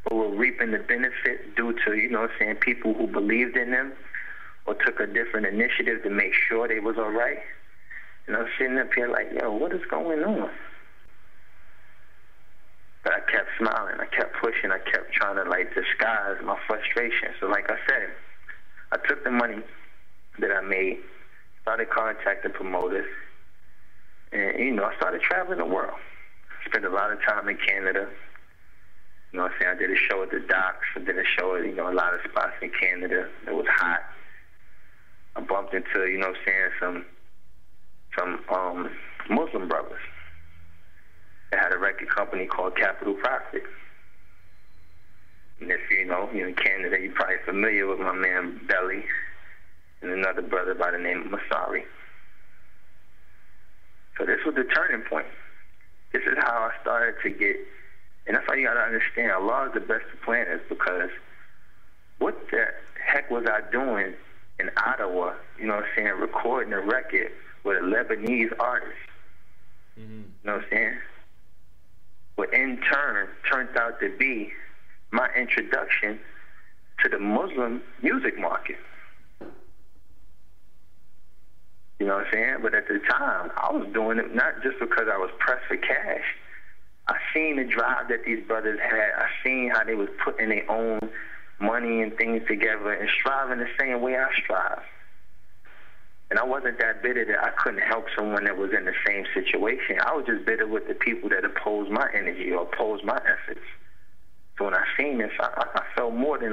but were reaping the benefit due to, you know what I'm saying, people who believed in them or took a different initiative to make sure they was all right. And I'm sitting up here like, yo, what is going on? But I kept smiling, I kept pushing, I kept trying to, like, disguise my frustration. So like I said, I took the money that I made, started contacting promoters, and, you know, I started traveling the world. Spent a lot of time in Canada, You know what I'm saying? I did a show at the docks. I did a show at, a lot of spots in Canada. It was hot. I bumped into, what I'm saying, some Muslim brothers. They had a record company called Capital Profit. And if you're in Canada, you're probably familiar with my man Belly and another brother by the name of Masari. So this was the turning point. This is how I started to get, and that's why you got to understand, Allah is the best of planners, because what the heck was I doing in Ottawa, recording a record with a Lebanese artist? Mm-hmm. You know what I'm saying? What in turn turned out to be my introduction to the Muslim music market. You know what I'm saying? But at the time, I was doing it not just because I was pressed for cash. I seen the drive that these brothers had. I seen how they was putting their own money and things together and striving the same way I strive. And I wasn't that bitter that I couldn't help someone that was in the same situation. I was just bitter with the people that opposed my energy or opposed my efforts. So when I seen this, I felt more than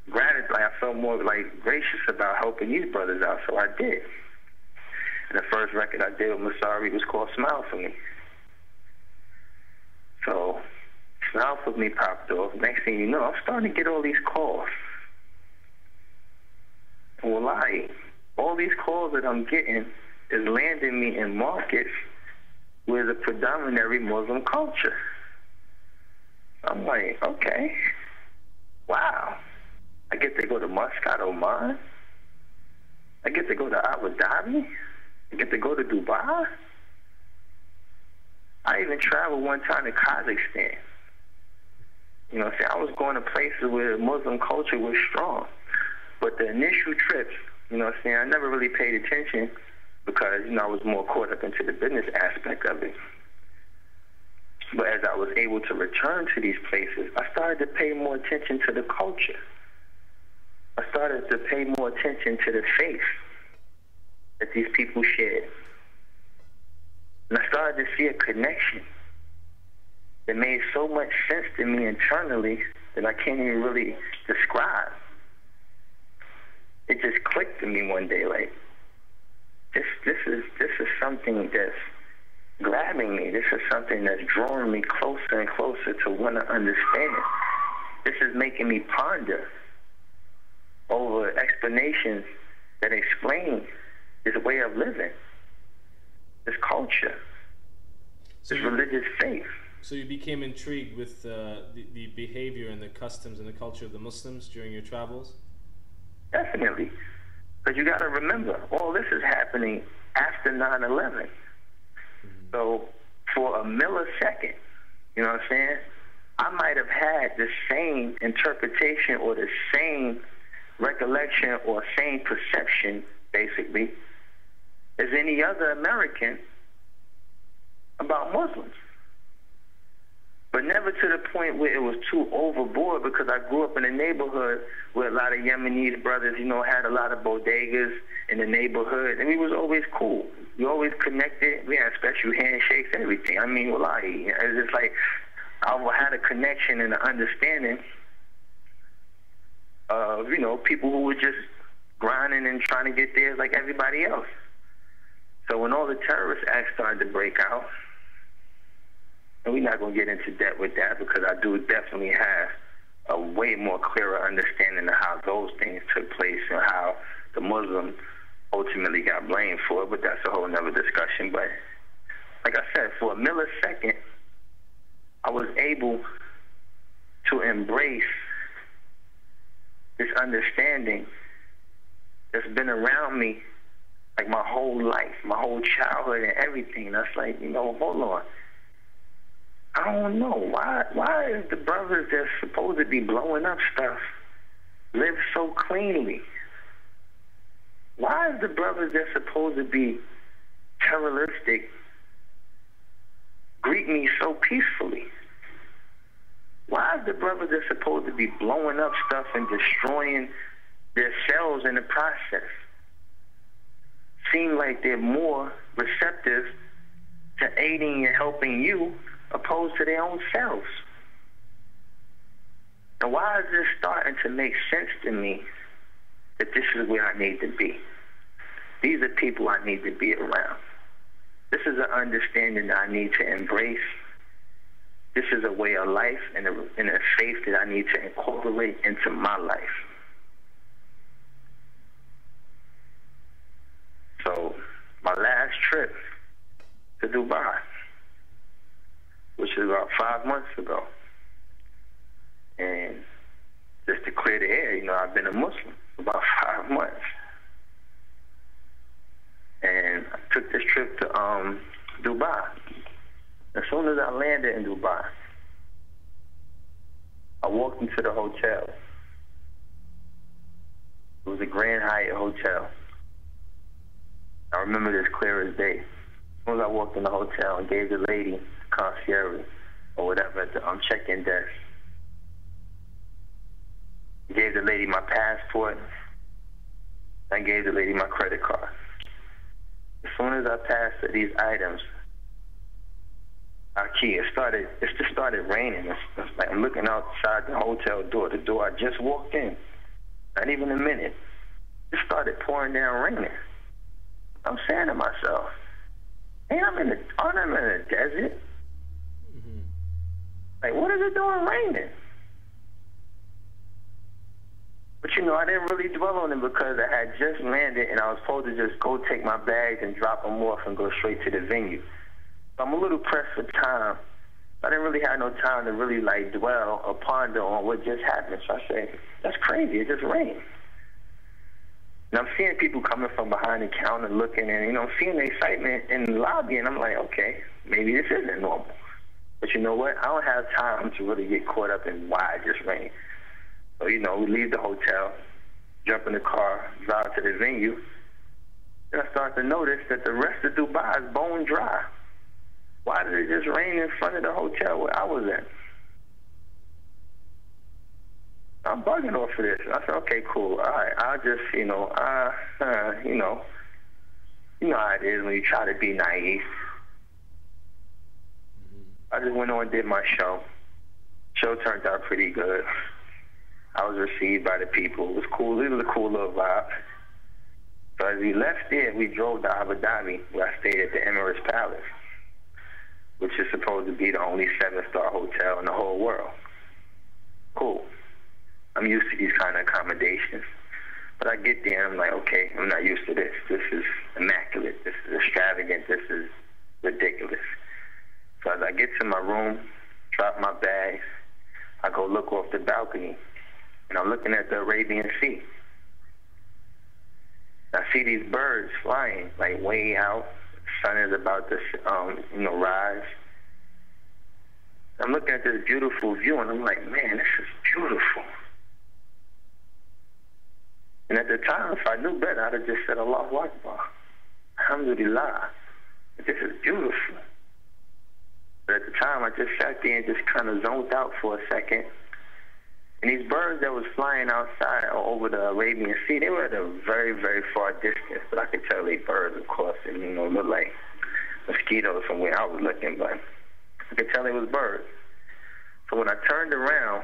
gratitude. I felt more gracious about helping these brothers out, so I did. And the first record I did with Masari was called Smile For Me. So Smile For Me popped off. Next thing you know, I'm starting to get all these calls. And wallahi, all these calls that I'm getting is landing me in markets with a predominantly Muslim culture. I'm like, okay, wow. I get to go to Muscat, Oman. I get to go to Abu Dhabi. I get to go to Dubai. I even traveled one time to Kazakhstan. You know what I'm saying? I was going to places where Muslim culture was strong. But the initial trips, you know what I'm saying, I never really paid attention because, I was more caught up into the business aspect of it. But as I was able to return to these places, I started to pay more attention to the culture. I started to pay more attention to the faith that these people shared. And I started to see a connection that made so much sense to me internally that I can't even really describe. It just clicked to me one day, this is something that's grabbing me. This is something that's drawing me closer and closer to want to understand it. This is making me ponder over explanations that explain this way of living, this culture, this religious faith. So you became intrigued with the behavior and the customs and the culture of the Muslims during your travels? Definitely. Because you got to remember, all this is happening after 9/11. Mm-hmm. So for a millisecond, you know what I'm saying, I might have had the same interpretation or the same recollection or same perception, basically, as any other American about Muslims. But never to the point where it was too overboard, because I grew up in a neighborhood where a lot of Yemenis brothers, had a lot of bodegas in the neighborhood, and we was always cool. We always connected. We had special handshakes, everything. I mean, wallahi, it's just like I had a connection and an understanding of, people who were just grinding and trying to get theirs like everybody else. So when all the terrorist acts started to break out, and we're not going to get into debt with that because I do definitely have a way more clearer understanding of how those things took place and how the Muslims ultimately got blamed for it, but that's a whole nother discussion. But like I said, for a millisecond, I was able to embrace this understanding that's been around me like my whole life, my whole childhood and everything. That's like, hold on. I don't know. Why is the brothers that's supposed to be blowing up stuff live so cleanly? Why is the brothers that's supposed to be terroristic greet me so peacefully? Why is the brothers that's supposed to be blowing up stuff and destroying themselves in the process seem like they're more receptive to aiding and helping you opposed to their own selves. And why is this starting to make sense to me that this is where I need to be? These are people I need to be around. This is an understanding that I need to embrace. This is a way of life and a faith that I need to incorporate into my life. So, my last trip to Dubai, which is about 5 months ago, and just to clear the air, you know, I've been a Muslim for about 5 months. And I took this trip to Dubai. As soon as I landed in Dubai, I walked into the hotel. It was a Grand Hyatt hotel. I remember this clear as day. As soon as I walked in the hotel and gave the lady, concierge, or whatever, at the check-in desk, I gave the lady my passport. I gave the lady my credit card. As soon as I passed these items, it just started raining. It's like I'm looking outside the hotel door, the door I just walked in. Not even a minute. It started pouring down raining. I'm saying to myself, hey, I'm in a desert. Mm-hmm. Like, what is it doing raining? But you know, I didn't really dwell on it because I had just landed and I was supposed to just go take my bags and drop them off and go straight to the venue. So I'm a little pressed for time. I didn't really have no time to really like dwell or ponder on what just happened. So I said, that's crazy, it just rained. And I'm seeing people coming from behind the counter looking and, you know, seeing the excitement in the lobby, and I'm like, okay, maybe this isn't normal. But you know what? I don't have time to really get caught up in why it just rained. So, you know, we leave the hotel, jump in the car, drive to the venue, and I start to notice that the rest of Dubai is bone dry. Why did it just rain in front of the hotel where I was at? I'm bugging off of this. I said, okay, cool. All right, I'll just, you know how it is when you try to be naive. I just went on and did my show. Show turned out pretty good. I was received by the people. It was cool. It was a cool little vibe. So as we left there, we drove to Abu Dhabi, where I stayed at the Emirates Palace, which is supposed to be the only 7-star hotel in the whole world. Cool. I'm used to these kind of accommodations. But I get there and I'm like, okay, I'm not used to this. This is immaculate. This is extravagant. This is ridiculous. So as I get to my room, drop my bags, I go look off the balcony, and I'm looking at the Arabian Sea. I see these birds flying, like way out. The sun is about to, rise. I'm looking at this beautiful view, and I'm like, man, this is beautiful. And at the time, if I knew better, I'd have just said, Allahu Akbar. Alhamdulillah. This is beautiful. But at the time, I just sat there and just kind of zoned out for a second. And these birds that was flying outside over the Arabian Sea, they were at a very, very far distance. But I could tell they birds, of course, and, looked like mosquitoes from where I was looking. But I could tell they was birds. So when I turned around,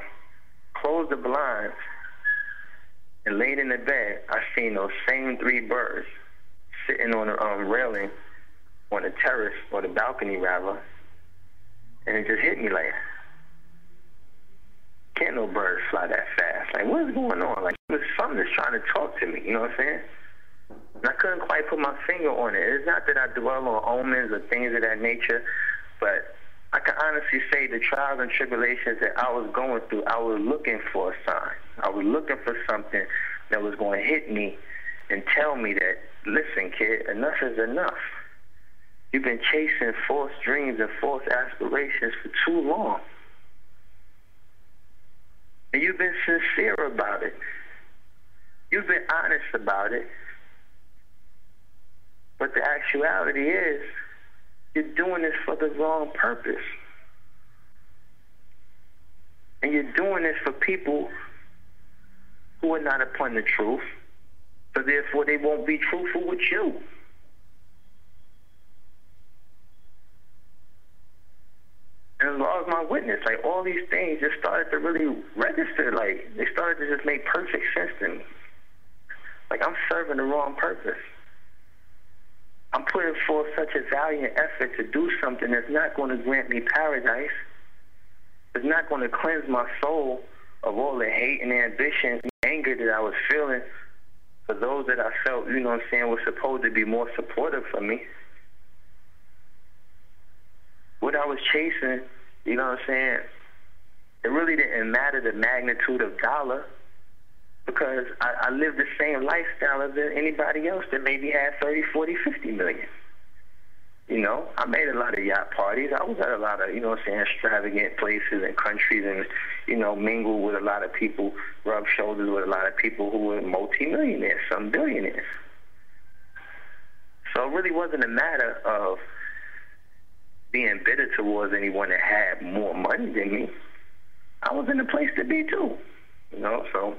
closed the blinds, and laid in the bed, I seen those same 3 birds sitting on the railing on the terrace, or the balcony rather, and it just hit me like, can't no birds fly that fast? Like, what is going on? Like, there's something that's trying to talk to me, you know what I'm saying? And I couldn't quite put my finger on it. It's not that I dwell on omens or things of that nature, but I can honestly say the trials and tribulations that I was going through, I was looking for a sign. I was looking for something that was going to hit me and tell me that, listen, kid, enough is enough. You've been chasing false dreams and false aspirations for too long. And you've been sincere about it. You've been honest about it. But the actuality is, you're doing this for the wrong purpose. And you're doing this for people who are not upon the truth. So therefore, they won't be truthful with you. And as long as my witness, like, all these things just started to really register. Like, they started to just make perfect sense to me. Like, I'm serving the wrong purpose. I'm putting forth such a valiant effort to do something that's not going to grant me paradise. It's not going to cleanse my soul of all the hate and ambition and anger that I was feeling for those that I felt, you know what I'm saying, were supposed to be more supportive for me. What I was chasing, you know what I'm saying, it really didn't matter the magnitude of dollar, because I lived the same lifestyle as anybody else that maybe had 30, 40, 50 million. You know, I made a lot of yacht parties. I was at a lot of, you know what I'm saying, extravagant places and countries, and, you know, mingled with a lot of people, rubbed shoulders with a lot of people who were multi-millionaires, some billionaires. So it really wasn't a matter of being bitter towards anyone that had more money than me. I was in a place to be too, you know. So,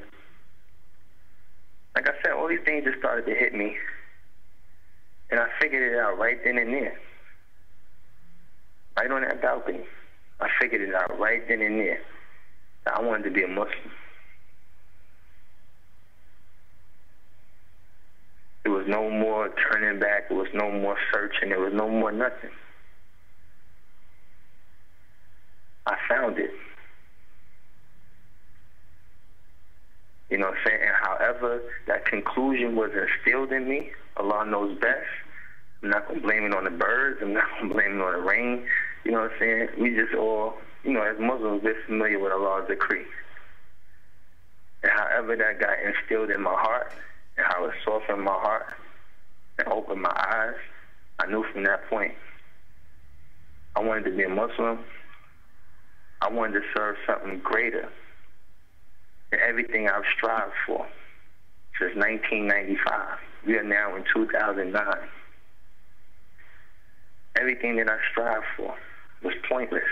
like I said, all these things just started to hit me, and I figured it out right then and there, right on that balcony. I figured it out right then and there that I wanted to be a Muslim. There was no more turning back. There was no more searching. There was no more nothing. I found it. You know what I'm saying? And however that conclusion was instilled in me, Allah knows best. I'm not going to blame it on the birds. I'm not going to blame it on the rain. You know what I'm saying? We just all, you know, as Muslims, we're familiar with Allah's decree. And however that got instilled in my heart, and how it softened my heart and opened my eyes, I knew from that point I wanted to be a Muslim. I wanted to serve something greater than everything I've strived for since 1995. We are now in 2009. Everything that I strived for was pointless.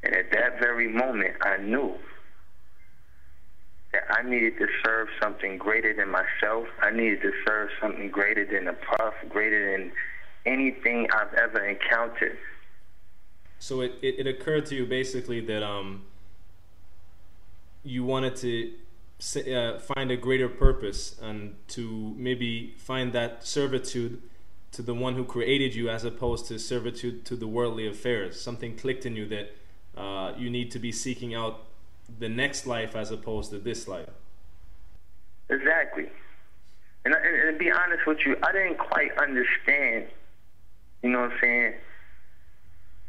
And at that very moment, I knew that I needed to serve something greater than myself. I needed to serve something greater than a puff, greater than anything I've ever encountered. So it occurred to you basically that you wanted to find a greater purpose and to maybe find that servitude to the one who created you as opposed to servitude to the worldly affairs. Something clicked in you that you need to be seeking out the next life as opposed to this life. Exactly. And to be honest with you, I didn't quite understand, you know what I'm saying,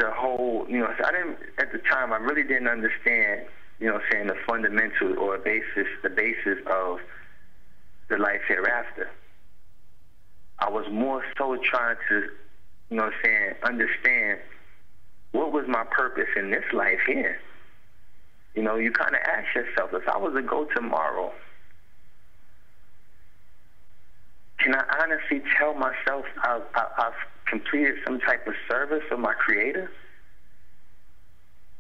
the whole, you know, I didn't, at the time, I really didn't understand, you know what I'm saying, the fundamental or the basis of the life hereafter. I was more so trying to, you know what I'm saying, understand what was my purpose in this life here. You know, you kind of ask yourself, if I was to go tomorrow, can I honestly tell myself I've completed some type of service for my Creator?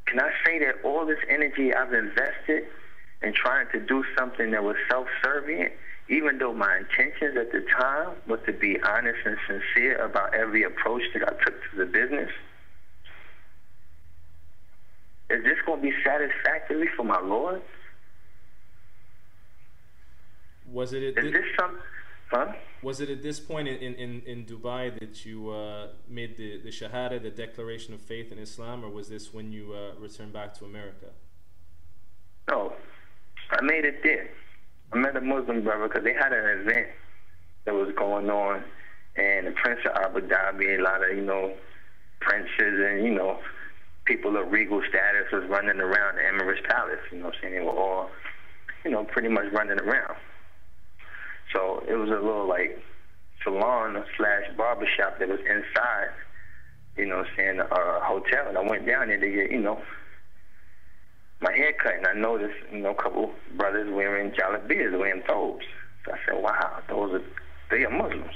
Can I say that all this energy I've invested in trying to do something that was self-serving, even though my intentions at the time was to be honest and sincere about every approach that I took to the business, is this going to be satisfactory for my Lord? Was it is this some... Huh? Was it at this point in Dubai that you made the Shahada, the declaration of faith in Islam, or was this when you returned back to America? No, I made it there. I met a Muslim brother because they had an event that was going on, and the Prince of Abu Dhabi, a lot of, you know, princes and, you know, people of regal status was running around the Emirates Palace. You know what I'm saying? They were all, you know, pretty much running around. So it was a little, like, salon / barbershop that was inside, you know what I'm saying, a hotel. And I went down there to get, you know, my hair cut. And I noticed, you know, a couple brothers wearing jalabiyas, wearing thobes. So I said, wow, they are Muslims.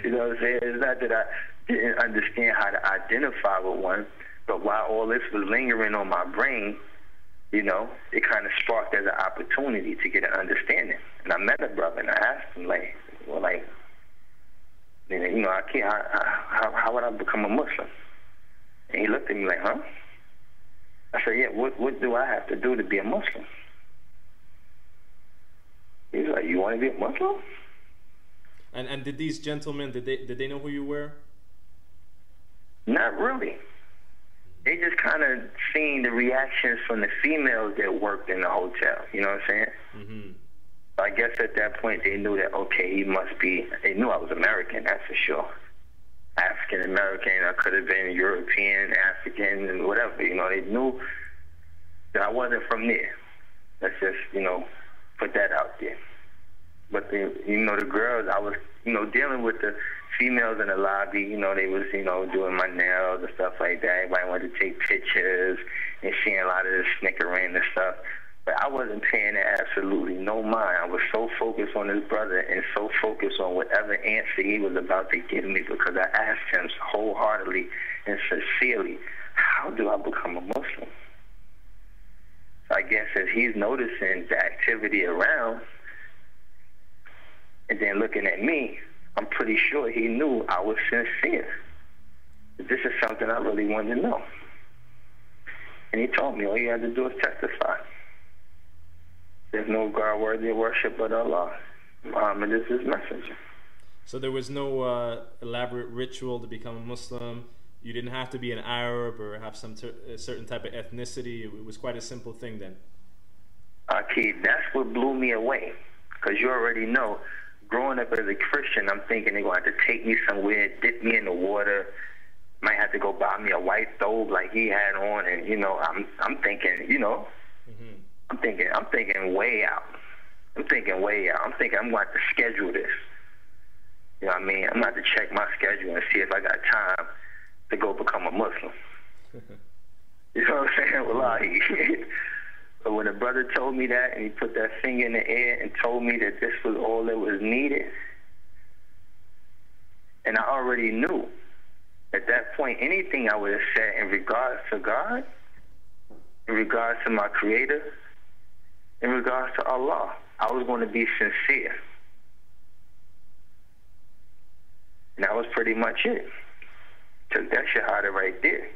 You know what I'm saying? It's not that I didn't understand how to identify with one, but while all this was lingering on my brain, you know, it kind of sparked as an opportunity to get an understanding. And I met a brother and I asked him, like, well, like, you know, how would I become a Muslim? And he looked at me what do I have to do to be a Muslim? He's like, you want to be a Muslim? And did these gentlemen, did they know who you were? Not really. They just kind of seen the reactions from the females that worked in the hotel. You know what I'm saying? Mm-hmm. I guess at that point they knew that, okay, he must be, they knew I was American, that's for sure. African American, I could have been European, African, and whatever. You know, they knew that I wasn't from there. Let's just, you know, put that out there. But the, you know, the girls, I was, you know, dealing with the females in the lobby. You know, they was, you know, doing my nails and stuff like that. Everybody wanted to take pictures and seeing a lot of the snickering and stuff. But I wasn't paying it absolutely no mind. I was so focused on his brother and so focused on whatever answer he was about to give me, because I asked him wholeheartedly and sincerely, how do I become a Muslim? So I guess as he's noticing the activity around and then looking at me, I'm pretty sure he knew I was sincere. This is something I really wanted to know. And he told me all you had to do is testify. There's no God worthy of worship but Allah. Muhammad is his messenger. So there was no elaborate ritual to become a Muslim. You didn't have to be an Arab or have some a certain type of ethnicity. It was quite a simple thing then. Okay, that's what blew me away. Because you already know, growing up as a Christian, I'm thinking they're going to have to take me somewhere, dip me in the water, might have to go buy me a white thobe like he had on, and, you know, I'm thinking, you know, Mm-hmm. I'm thinking way out. I'm thinking I'm going to have to schedule this. You know what I mean? I'm going to have to check my schedule and see if I got time to go become a Muslim. You know what I'm saying? Wallahi. But when the brother told me that and he put that finger in the air and told me that this was all that was needed, and I already knew at that point anything I would have said in regards to God, in regards to my Creator, in regards to Allah, I was going to be sincere. And that was pretty much it. Took that shahada right there.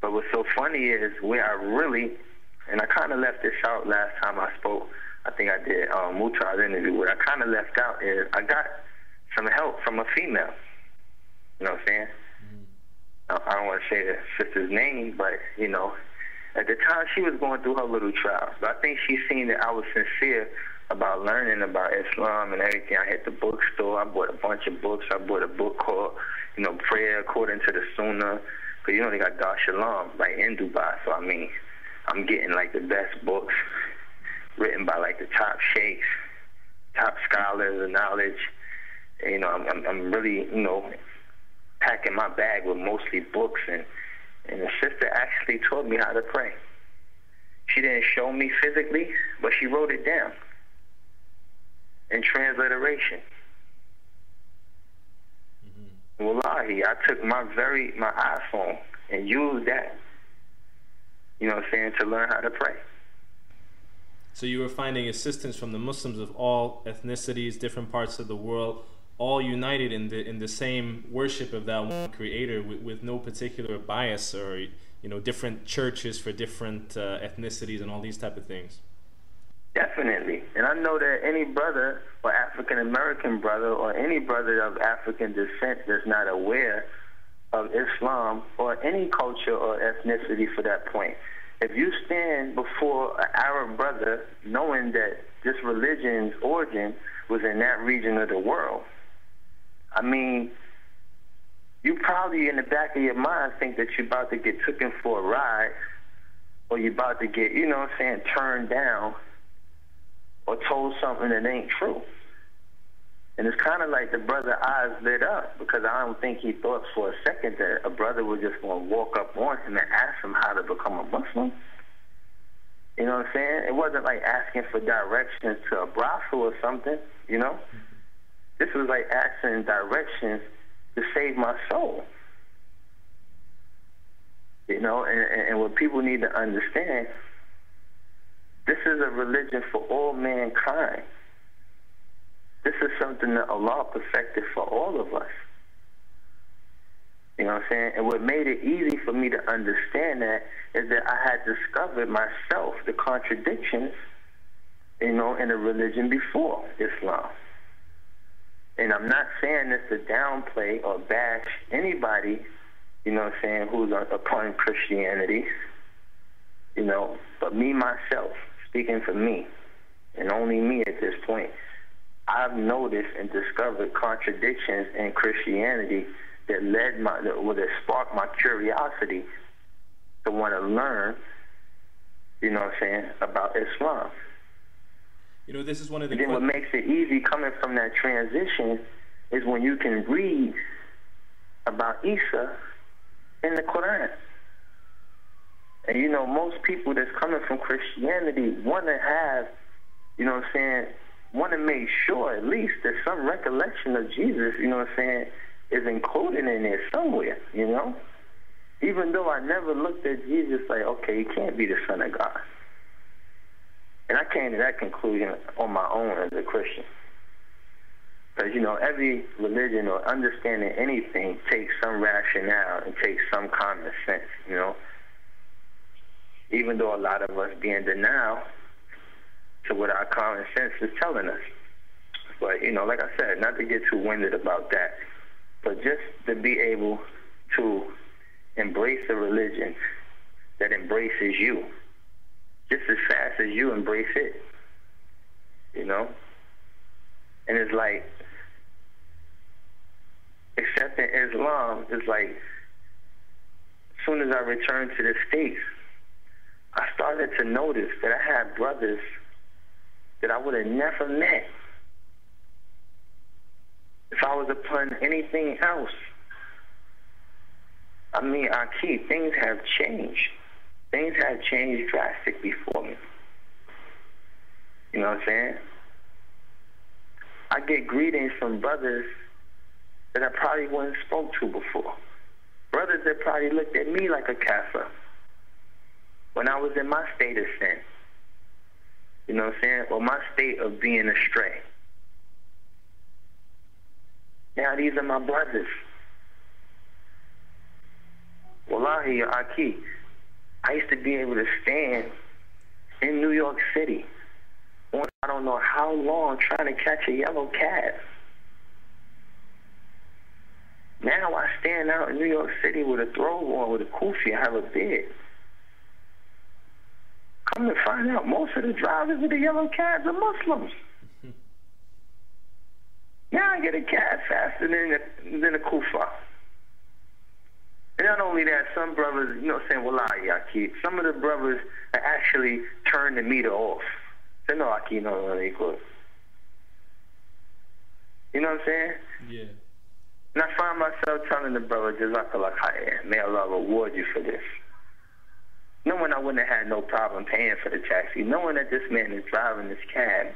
But what's so funny is where I really, and I kind of left this out last time I spoke, I think I did Mutar's interview, what I kind of left out is I got some help from a female. You know what I'm saying? Mm-hmm. I don't want to say the sister's name, but, you know, at the time she was going through her little trials. But I think she seen that I was sincere about learning about Islam and everything. I hit the bookstore. I bought a bunch of books. I bought a book called, you know, Prayer According to the Sunnah. Because, you know, they got Dar Shalom, like, in Dubai. So, I mean, I'm getting, like, the best books written by, like, the top sheikhs, top scholars of knowledge. And, you know, I'm really, you know, packing my bag with mostly books. And the sister actually taught me how to pray. She didn't show me physically, but she wrote it down in transliteration. Mm-hmm. Wallahi, I took my iPhone and used that, you know what I'm saying, to learn how to pray. So you were finding assistance from the Muslims of all ethnicities, different parts of the world, all united in the same worship of that one Creator, with no particular bias or, you know, different churches for different ethnicities and all these type of things. Definitely. And I know that any brother or African American brother or any brother of African descent that's not aware of Islam or any culture or ethnicity for that point, if you stand before an Arab brother knowing that this religion's origin was in that region of the world, I mean, you probably in the back of your mind think that you're about to get taken for a ride, or you're about to get, you know what I'm saying, turned down or told something that ain't true. And it's kind of like the brother's eyes lit up, because I don't think he thought for a second that a brother was just going to walk up on him and ask him how to become a Muslim. You know what I'm saying? It wasn't like asking for directions to a brothel or something, you know? This was like asking directions to save my soul. You know, and what people need to understand, this is a religion for all mankind. This is something that Allah perfected for all of us. You know what I'm saying? And what made it easy for me to understand that is that I had discovered myself the contradictions, you know, in the religion before Islam. And I'm not saying this to downplay or bash anybody, you know what I'm saying, who's upon Christianity, you know, but me, myself, speaking for me, and only me at this point, I've noticed and discovered contradictions in Christianity that that sparked my curiosity to want to learn, you know what I'm saying, about Islam. You know, this is one of the... And then what makes it easy coming from that transition is when you can read about Isa in the Quran. And, you know, most people that's coming from Christianity want to have, you know what I'm saying, want to make sure at least that some recollection of Jesus, you know what I'm saying, is included in there somewhere, you know? Even though I never looked at Jesus like, okay, he can't be the Son of God. And I came to that conclusion on my own as a Christian. Because, you know, every religion or understanding anything takes some rationale and takes some common sense, you know? Even though a lot of us be in denial to what our common sense is telling us. But, you know, like I said, not to get too winded about that, but just to be able to embrace a religion that embraces you just as fast as you embrace it, you know? And it's like, accepting Islam is like, as soon as I returned to the States, I started to notice that I had brothers that I would have never met if I was upon anything else. I mean, Aki, things have changed. Things have changed drastically for me. You know what I'm saying? I get greetings from brothers that I probably wouldn't spoke to before. Brothers that probably looked at me like a kafir when I was in my state of sin. You know what I'm saying? Or my state of being astray. Now these are my brothers. Wallahi, Aki, I used to be able to stand in New York City on I don't know how long trying to catch a yellow cab. Now I stand out in New York City with a throw on, with a kufi, I have a beard. Come to find out, most of the drivers of the yellow cabs are Muslims. Now I get a cab faster than a kufa. And not only that, some brothers, you know, saying, well, Yaqi, some of the brothers actually turn the meter off. Say, no, Yaqi, no, equal. You know what I'm saying? Yeah. And I find myself telling the brother, Jazakallah khair, may Allah reward you for this. Knowing I wouldn't have had no problem paying for the taxi, knowing that this man is driving this cab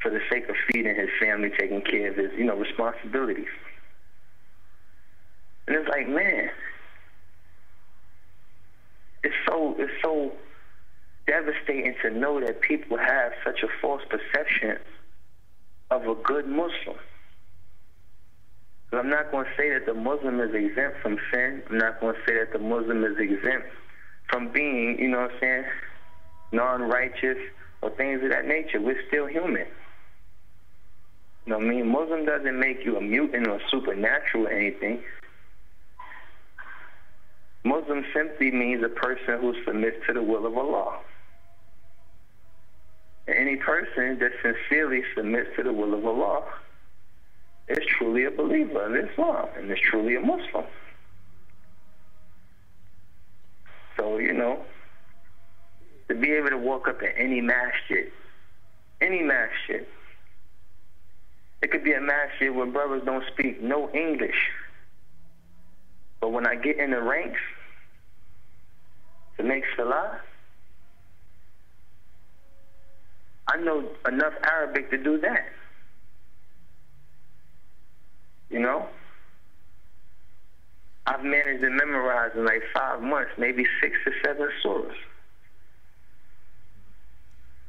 for the sake of feeding his family, taking care of his, you know, responsibilities. And it's like, man, it's so devastating to know that people have such a false perception of a good Muslim. But I'm not going to say that the Muslim is exempt from sin. I'm not going to say that the Muslim is exempt from being, you know what I'm saying, non-righteous or things of that nature. We're still human. You know what I mean? Muslim doesn't make you a mutant or supernatural or anything. Muslim simply means a person who submits to the will of Allah. And any person that sincerely submits to the will of Allah is truly a believer in Islam and is truly a Muslim. So, you know, to be able to walk up at any masjid, it could be a masjid where brothers don't speak no English. But when I get in the ranks to make salah, I know enough Arabic to do that. You know? I've managed to memorize in like 5 months, maybe 6 or 7 surahs.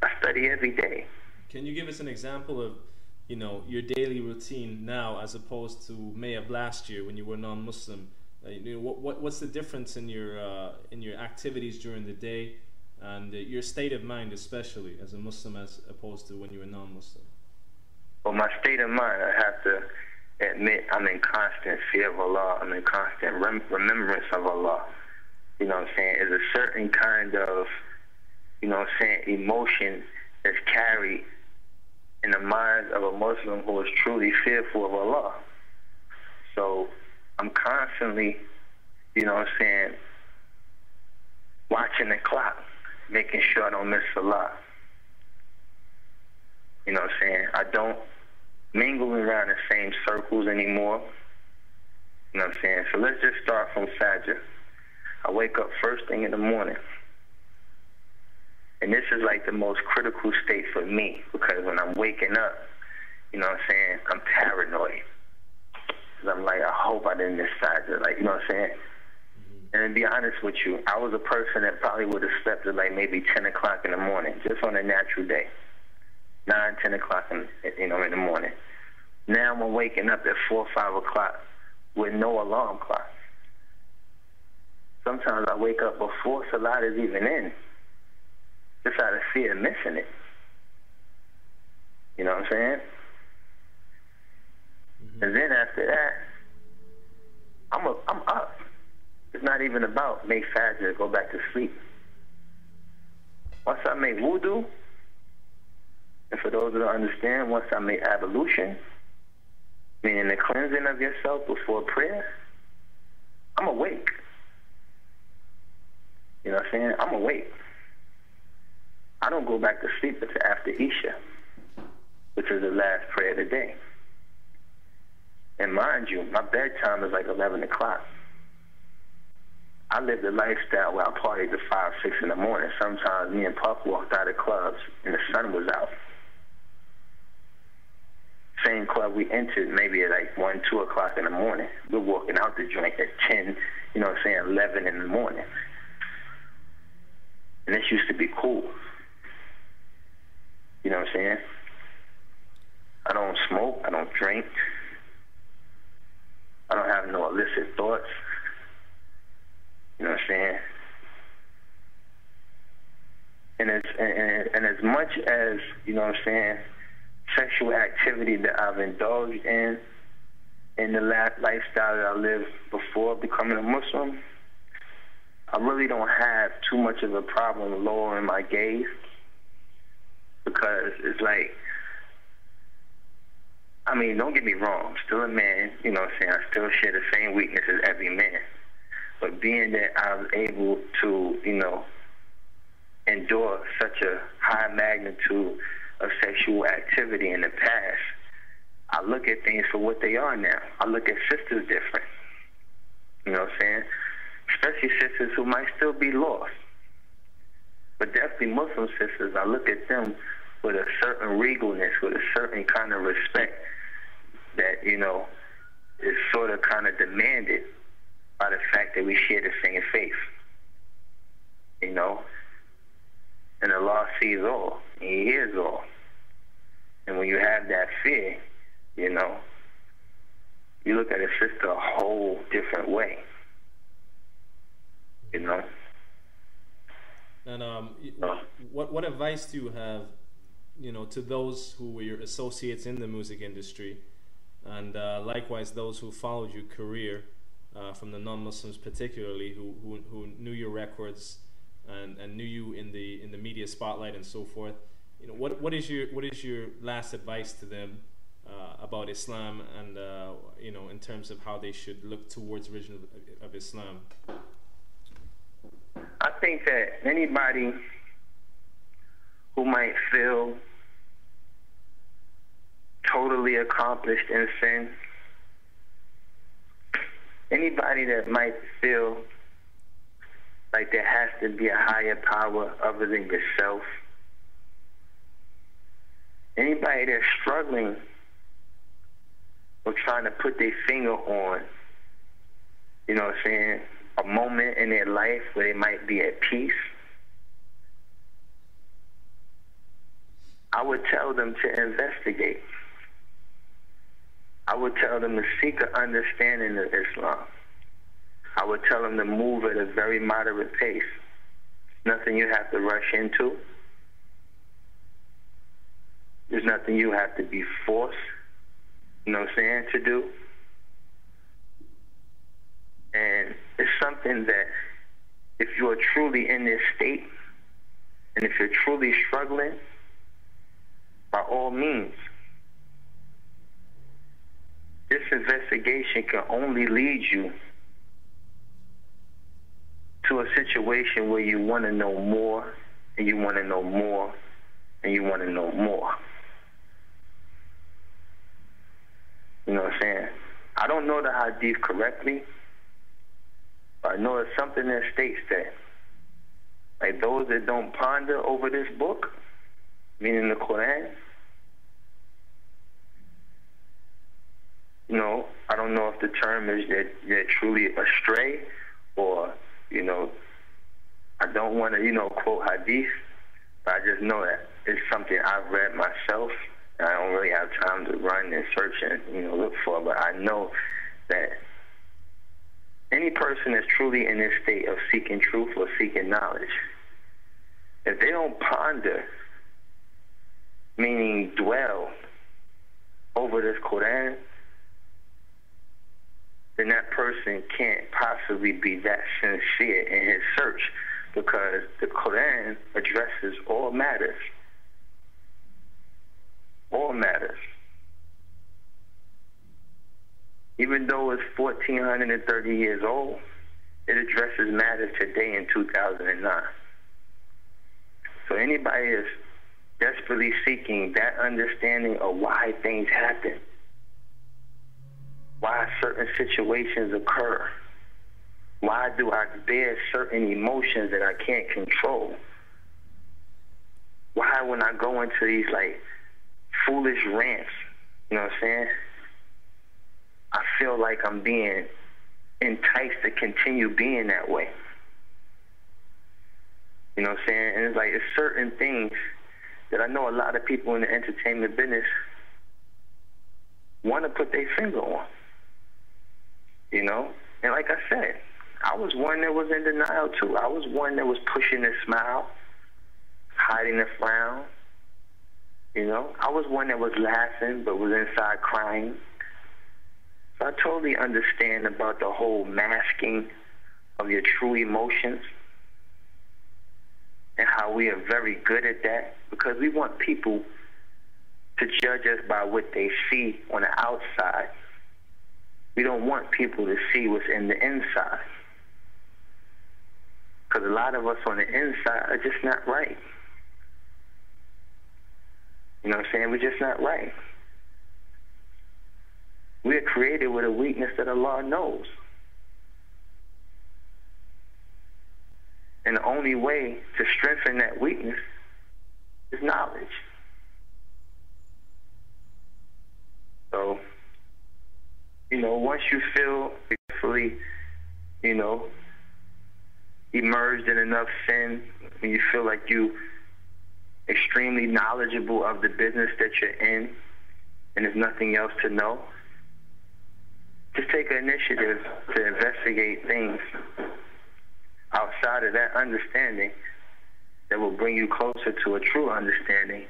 I study every day. Can you give us an example of, you know, your daily routine now as opposed to May of last year when you were non-Muslim? What's the difference in your activities during the day, and your state of mind, especially as a Muslim, as opposed to when you were non-Muslim? Well, my state of mind, I have to admit, I'm in constant fear of Allah. I'm in constant remembrance of Allah. You know what I'm saying? It's a certain kind of, you know what I'm saying, emotion that's carried in the minds of a Muslim who is truly fearful of Allah. So I'm constantly, you know what I'm saying, watching the clock, making sure I don't miss Salah. You know what I'm saying? I don't mingle around the same circles anymore. You know what I'm saying? So let's just start from Fajr. I wake up first thing in the morning. And this is like the most critical state for me, because when I'm waking up, you know what I'm saying, I'm paranoid. Because I'm like, I hope I didn't miss Fajr. Like, you know what I'm saying? And to be honest with you, I was a person that probably would have slept at like maybe 10 o'clock in the morning, just on a natural day. 9, 10 o'clock in the morning. Now I'm waking up at 4 or 5 o'clock with no alarm clock. Sometimes I wake up before Salat is even in, just out of fear of missing it. You know what I'm saying? And then after that, I'm up. It's not even about make Fajr, go back to sleep. Once I make wudu, and for those that don't understand, once I make ablution, meaning the cleansing of yourself before prayer, I'm awake. You know what I'm saying? I'm awake. I don't go back to sleep until after Isha, which is the last prayer of the day. And mind you, my bedtime is like 11 o'clock. I lived a lifestyle where I partied to 5, 6 in the morning. Sometimes me and Puff walked out of clubs and the sun was out. Same club we entered maybe at like 1, 2 o'clock in the morning. We're walking out the joint at 10, you know what I'm saying, 11 in the morning. And this used to be cool. You know what I'm saying? I don't smoke. I don't drink. I don't have no illicit thoughts. You know what I'm saying? And as much as, you know what I'm saying, sexual activity that I've indulged in the lifestyle that I lived before becoming a Muslim, I really don't have too much of a problem lowering my gaze, because it's like, I mean, don't get me wrong, I'm still a man, you know what I'm saying, I still share the same weakness as every man. But being that I was able to, you know, endure such a high magnitude of sexual activity in the past, I look at things for what they are now. I look at sisters different. You know what I'm saying? Especially sisters who might still be lost. But definitely Muslim sisters, I look at them with a certain regalness, with a certain kind of respect that, you know, is sort of kind of demanded by the fact that we share the same faith. You know? And Allah sees all, and He hears all. And when you have that fear, you know, you look at a sister a whole different way. You know? And what advice do you have, you know, to those who were your associates in the music industry, and likewise those who followed your career, from the non-Muslims particularly, who knew your records and knew you in the media spotlight and so forth? You know, what is your last advice to them about Islam, and you know, in terms of how they should look towards religion of Islam? I think that anybody who might feel totally accomplished in sin, anybody that might feel like there has to be a higher power other than yourself, anybody that's struggling or trying to put their finger on, you know what I'm saying, a moment in their life where they might be at peace, I would tell them to investigate. I would tell them to seek an understanding of Islam. I would tell them to move at a very moderate pace. Nothing you have to rush into. There's nothing you have to be forced, you know what I'm saying, to do. And it's something that if you are truly in this state, and if you're truly struggling, by all means, this investigation can only lead you to a situation where you want to know more, and you want to know more, and you want to know more. You know what I'm saying? I don't know the hadith correctly, but I know it's something that states that, like, those that don't ponder over this book, meaning the Quran, you know, I don't know if the term is that they're truly astray, or, you know, I don't want to, you know, quote hadith, but I just know that it's something I've read myself, and I don't really have time to run and search and, you know, look for, but I know that any person that's truly in this state of seeking truth or seeking knowledge, if they don't ponder, meaning dwell over this Quran, then that person can't possibly be that sincere in his search, because the Quran addresses all matters. All matters. Even though it's 1,430 years old, it addresses matters today in 2009. So anybody is desperately seeking that understanding of why things happen, why certain situations occur, why do I bear certain emotions that I can't control, why when I go into these, like, foolish rants, you know what I'm saying, I feel like I'm being enticed to continue being that way. You know what I'm saying? And it's like, it's certain things that I know a lot of people in the entertainment business want to put their finger on. You know? And like I said, I was one that was in denial too. I was one that was pushing the smile, hiding the frown. You know? I was one that was laughing but was inside crying. So I totally understand about the whole masking of your true emotions, and how we are very good at that, because we want people to judge us by what they see on the outside. We don't want people to see what's in the inside, because a lot of us on the inside are just not right. You know what I'm saying? We're just not right. We are created with a weakness that Allah knows. And the only way to strengthen that weakness is knowledge. So, you know, once you feel fully, you know, immersed in enough sin, when you feel like you extremely knowledgeable of the business that you're in, and there's nothing else to know, just take an initiative to investigate things outside of that understanding that will bring you closer to a true understanding,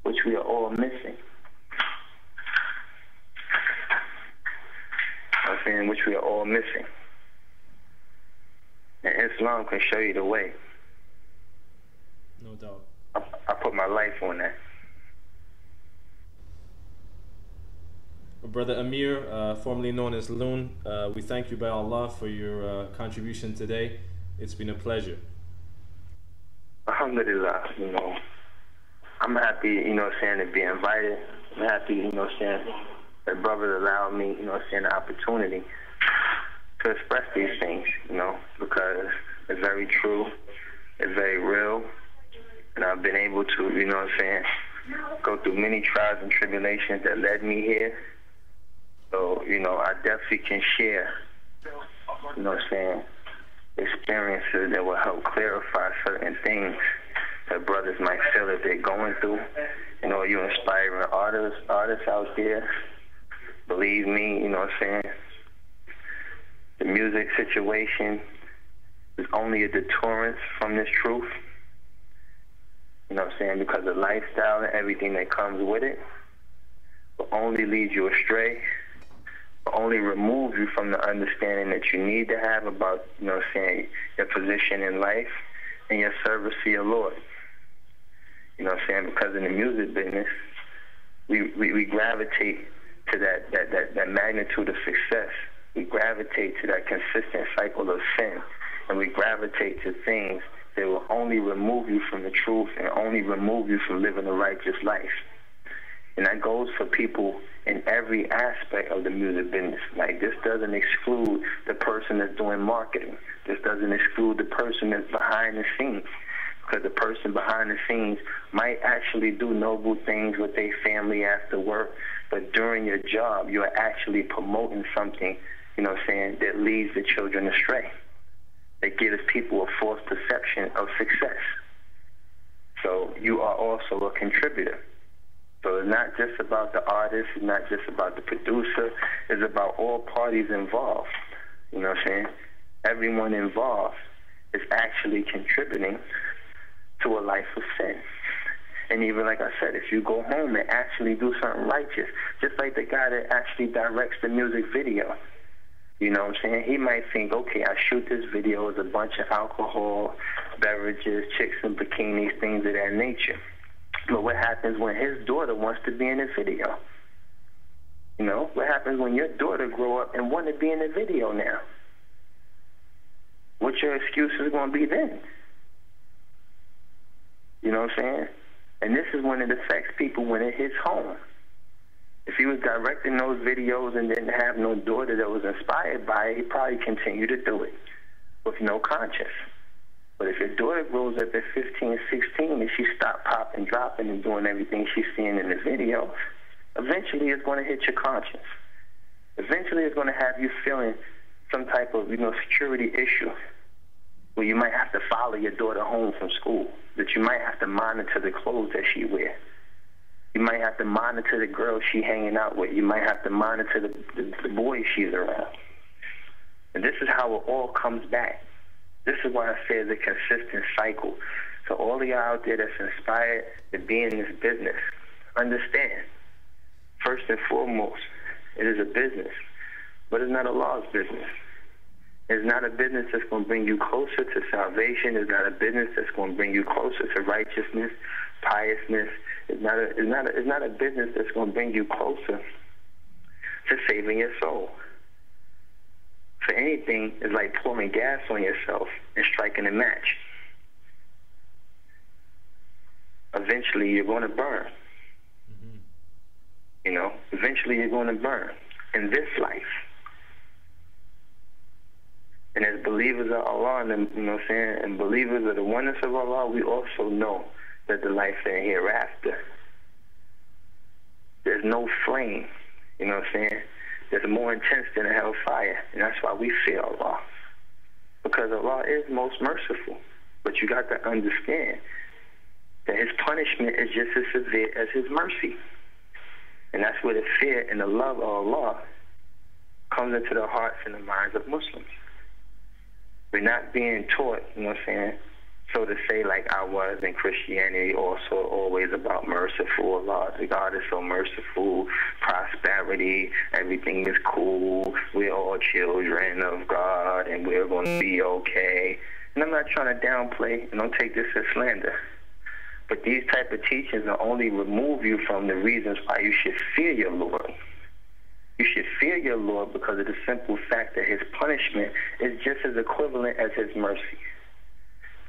which we are all missing. I'm saying, which we are all missing. And Islam can show you the way. No doubt. I put my life on that. Brother Amir, formerly known as Loon, we thank you by Allah for your contribution today. It's been a pleasure. Alhamdulillah, you know, I'm happy, you know what I'm saying, to be invited. I'm happy, you know what I'm saying, that brothers allowed me, you know what I'm saying, the opportunity to express these things, you know, because it's very true, it's very real, and I've been able to, you know what I'm saying, go through many trials and tribulations that led me here. So, you know, I definitely can share, you know what I'm saying, experiences that will help clarify certain things that brothers might feel that they're going through. You know, you inspiring artists out there, believe me, you know what I'm saying, The music situation is only a deterrence from this truth. You know what I'm saying? Because the lifestyle and everything that comes with it will only lead you astray, will only remove you from the understanding that you need to have about, you know what I'm saying, your position in life and your service to your Lord. You know what I'm saying? Because in the music business, we gravitate to that magnitude of success. We gravitate to that consistent cycle of sin, and we gravitate to things that will only remove you from the truth and only remove you from living a righteous life. And that goes for people in every aspect of the music business. Like, this doesn't exclude the person that's doing marketing. This doesn't exclude the person that's behind the scenes. Because the person behind the scenes might actually do noble things with their family after work, but during your job, you are actually promoting something, you know what I'm saying, that leads the children astray. That gives people a false perception of success. So you are also a contributor. So it's not just about the artist, it's not just about the producer, it's about all parties involved. You know what I'm saying? Everyone involved is actually contributing to a life of sin. And even like I said, if you go home and actually do something righteous, just like the guy that actually directs the music video, you know what I'm saying? He might think, okay, I shoot this video as a bunch of alcohol, beverages, chicks in bikinis, things of that nature. But what happens when his daughter wants to be in the video? You know, what happens when your daughter grow up and want to be in the video now? What your excuse is going to be then? You know what I'm saying? And this is when it affects people when it hits home. If he was directing those videos and didn't have no daughter that was inspired by it, he'd probably continue to do it with no conscience. But if your daughter grows up at 15, 16, and she stopped popping, dropping, and doing everything she's seeing in the video, eventually it's going to hit your conscience. Eventually it's going to have you feeling some type of, you know, security issue where you might have to follow your daughter home from school, that you might have to monitor the clothes that she wears. You might have to monitor the girls she hanging out with. You might have to monitor the boys she's around. And this is how it all comes back. This is why I say it's a consistent cycle. So all of y'all out there that's inspired to be in this business, understand, first and foremost, it is a business, but it's not a law's business. It's not a business that's going to bring you closer to salvation. It's not a business that's going to bring you closer to righteousness, piousness. It's not a business that's going to bring you closer to saving your soul. For anything, it's like pouring gas on yourself and striking a match. Eventually, you're going to burn. Mm-hmm. You know, eventually you're going to burn in this life. And as believers of Allah, and you know what I'm saying, and believers of the oneness of Allah, we also know that the life in hereafter, there's no flame, you know what I'm saying? That's more intense than a hellfire. And that's why we fear Allah. Because Allah is most merciful. But you got to understand that his punishment is just as severe as his mercy. And that's where the fear and the love of Allah comes into the hearts and the minds of Muslims. We're not being taught, you know what I'm saying, so to say, like I was in Christianity, also always about merciful Allah. God is so merciful, prosperity, everything is cool, we're all children of God, and we're going to be okay. And I'm not trying to downplay, and don't take this as slander, but these type of teachings will only remove you from the reasons why you should fear your Lord. You should fear your Lord because of the simple fact that his punishment is just as equivalent as his mercy.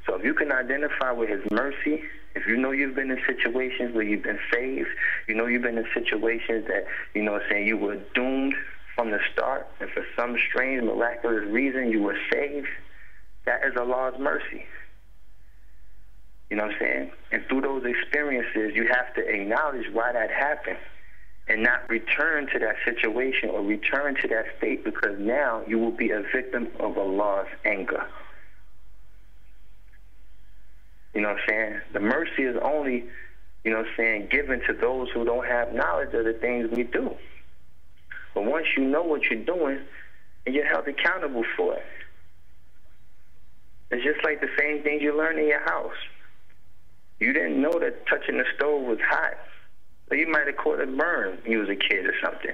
So if you can identify with his mercy, if you know you've been in situations where you've been saved, you know you've been in situations that, you know what I'm saying, you were doomed from the start, and for some strange, miraculous reason you were saved, that is Allah's mercy. You know what I'm saying? And through those experiences, you have to acknowledge why that happened and not return to that situation or return to that state, because now you will be a victim of Allah's anger. You know what I'm saying? The mercy is only, you know what I'm saying, given to those who don't have knowledge of the things we do. But once you know what you're doing, and you're held accountable for it. It's just like the same things you learn in your house. You didn't know that touching the stove was hot, so you might have caught a burn when you was a kid or something.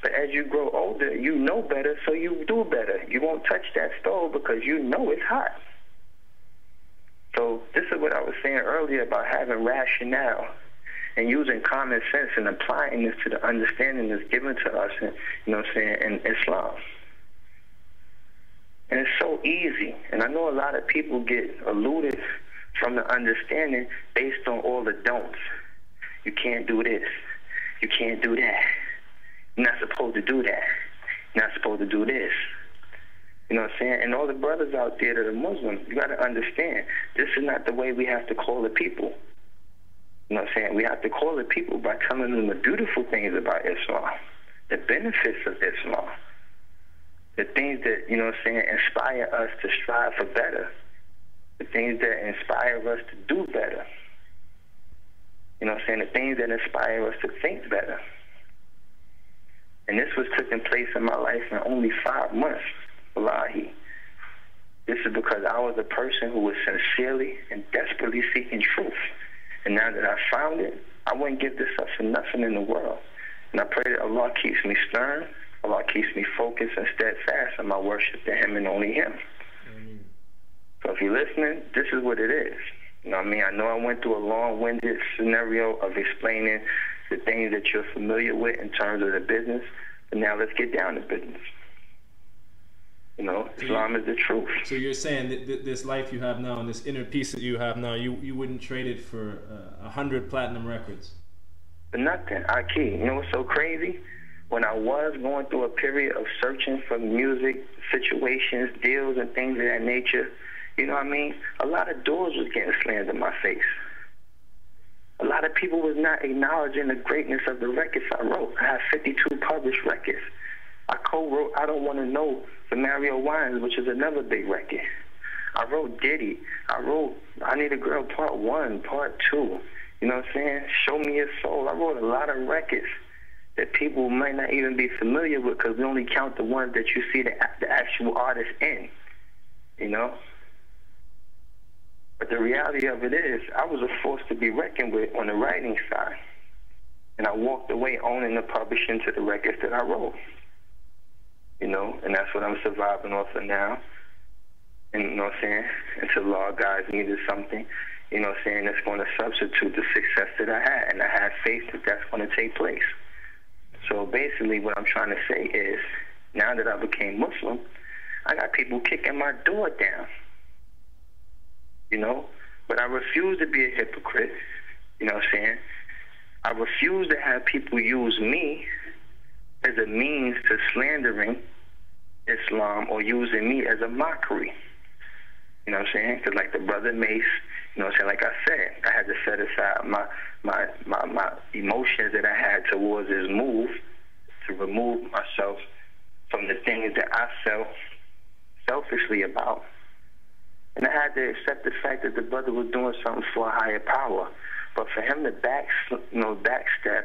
But as you grow older, you know better, so you do better. You won't touch that stove because you know it's hot. So this is what I was saying earlier about having rationale and using common sense and applying this to the understanding that's given to us, in, you know what I'm saying, in Islam. And it's so easy. And I know a lot of people get eluded from the understanding based on all the don'ts. You can't do this. You can't do that. You're not supposed to do that. You're not supposed to do this. You know what I'm saying? And all the brothers out there that are Muslim, you got to understand, this is not the way we have to call the people. You know what I'm saying? We have to call the people by telling them the beautiful things about Islam, the benefits of Islam, the things that, you know what I'm saying, inspire us to strive for better, the things that inspire us to do better. You know what I'm saying? The things that inspire us to think better. And this was taking place in my life in only 5 months. Wallahi. This is because I was a person who was sincerely and desperately seeking truth. And now that I found it, I wouldn't give this up for nothing in the world. And I pray that Allah keeps me stern, Allah keeps me focused and steadfast in my worship to Him and only Him. Amen. So if you're listening, this is what it is. You know what I mean? I know I went through a long-winded scenario of explaining the things that you're familiar with in terms of the business, but now let's get down to business. You know, Islam is the truth. So you're saying that this life you have now and this inner peace that you have now, you wouldn't trade it for 100 platinum records? For nothing. Aki, you know what's so crazy? When I was going through a period of searching for music, situations, deals, and things of that nature, you know what I mean? A lot of doors was getting slammed in my face. A lot of people was not acknowledging the greatness of the records I wrote. I have 52 published records. I co-wrote I Don't Want to Know for Mario Winans, which is another big record. I wrote Diddy. I wrote I Need a Girl Part 1, Part 2. You know what I'm saying? Show Me Your Soul. I wrote a lot of records that people might not even be familiar with because we only count the ones that you see the actual artist in, you know? But the reality of it is I was a force to be reckoned with on the writing side. And I walked away owning the publishing to the records that I wrote. You know, and that's what I'm surviving off of now. And you know what I'm saying? Until Allah guides me to something, you know what I'm saying, that's going to substitute the success that I had. And I have faith that that's going to take place. So basically what I'm trying to say is, now that I became Muslim, I got people kicking my door down. You know? But I refuse to be a hypocrite. You know what I'm saying? I refuse to have people use me as a means to slandering Islam or using me as a mockery. You know what I'm saying? Because like the brother Mace, you know what I'm saying, like I said, I had to set aside my emotions that I had towards this move to remove myself from the things that I felt selfishly about. And I had to accept the fact that the brother was doing something for a higher power. But for him to backstep,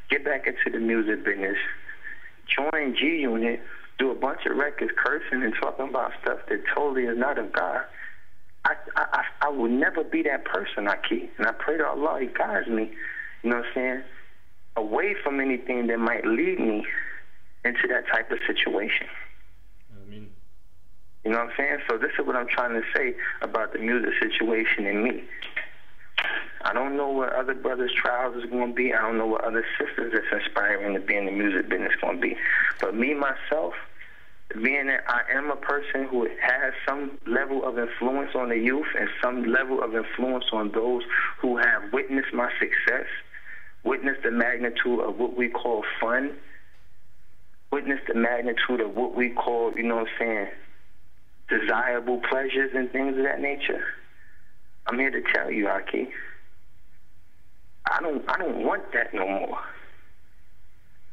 get back into the music business, join G-Unit, do a bunch of records cursing and talking about stuff that totally is not of God, I will never be that person, Aki. And I pray to Allah He guides me, you know what I'm saying, away from anything that might lead me into that type of situation. Amen. You know what I'm saying? So this is what I'm trying to say about the music situation in me. I don't know what other brothers' trials is going to be. I don't know what other sisters that's inspiring to be in the music business going to be. But me, myself, being that I am a person who has some level of influence on the youth and some level of influence on those who have witnessed my success, witnessed the magnitude of what we call fun, witnessed the magnitude of what we call, you know what I'm saying, desirable pleasures and things of that nature. I'm here to tell you, Aki, I don't want that no more.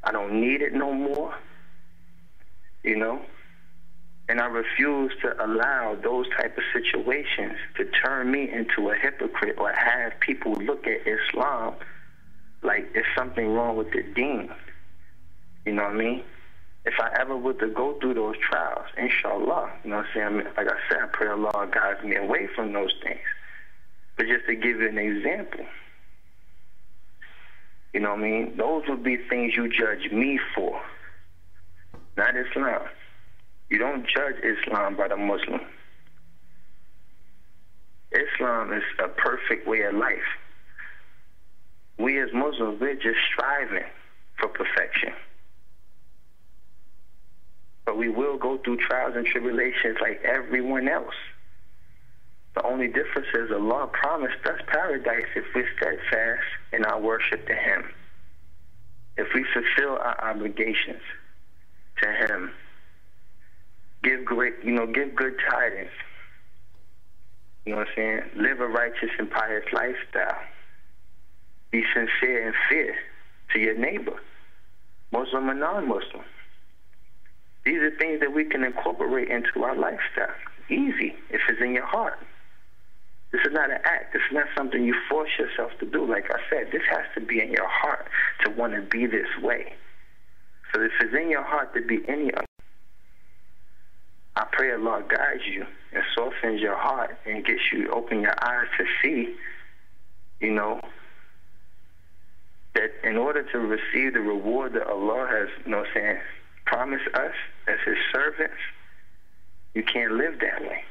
I don't need it no more, you know? And I refuse to allow those type of situations to turn me into a hypocrite or have people look at Islam like there's something wrong with the deen. You know what I mean? if I ever were to go through those trials, inshallah, you know what I'm saying? I mean, like I said, I pray Allah guides me away from those things. But just to give you an example, you know what I mean? Those would be things you judge me for, not Islam. You don't judge Islam by the Muslim. Islam is a perfect way of life. We as Muslims, we're just striving for perfection. But we will go through trials and tribulations like everyone else. The only difference is Allah promised us paradise if we're steadfast in our worship to Him. If we fulfill our obligations to Him, give good tidings. You know what I'm saying? Live a righteous and pious lifestyle. Be sincere in fear to your neighbor, Muslim or non-Muslim. These are things that we can incorporate into our lifestyle. Easy, if it's in your heart. This is not an act. This is not something you force yourself to do. Like I said, this has to be in your heart to want to be this way. So if it's in your heart to be any other, I pray Allah guides you and softens your heart and gets you, open your eyes to see, you know, that in order to receive the reward that Allah has, you know what I'm saying, promised us as His servants, you can't live that way.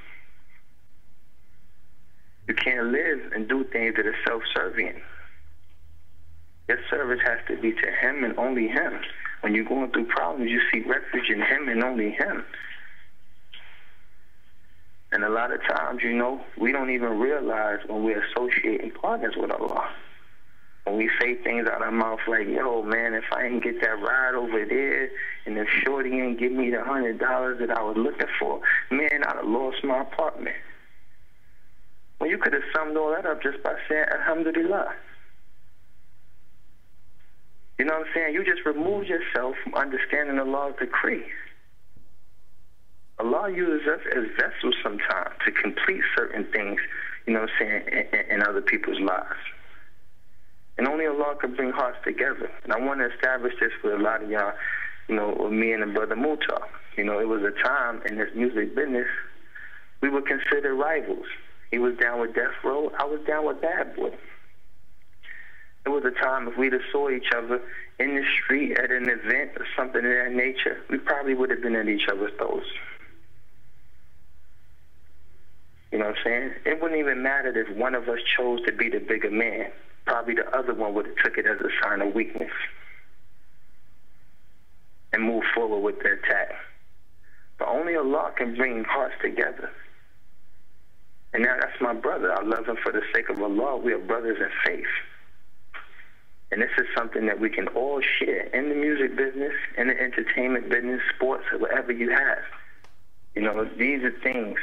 You can't live and do things that are self-serving. Your service has to be to Him and only Him. When you're going through problems, you seek refuge in Him and only Him. And a lot of times, you know, we don't even realize when we're associating partners with Allah. When we say things out of our mouth like, yo, man, if I didn't get that ride over there, and if Shorty didn't give me the $100 that I was looking for, man, I'd have lost my apartment. Well, you could have summed all that up just by saying, Alhamdulillah. You know what I'm saying? You just remove yourself from understanding Allah's decree. Allah uses us as vessels sometimes to complete certain things, you know what I'm saying, in other people's lives. And only Allah can bring hearts together. And I want to establish this for a lot of y'all, you know, with me and the brother Muta. You know, it was a time in this music business, we were considered rivals. He was down with Death Row, I was down with Bad Boy. There was a time if we'd have saw each other in the street at an event or something of that nature, we probably would have been at each other's throats. You know what I'm saying? It wouldn't even matter if one of us chose to be the bigger man. Probably the other one would have took it as a sign of weakness and moved forward with the attack. But only Allah can bring hearts together. And now that's my brother. I love him for the sake of Allah. We are brothers in faith. And this is something that we can all share in the music business, in the entertainment business, sports, or whatever you have. You know, these are things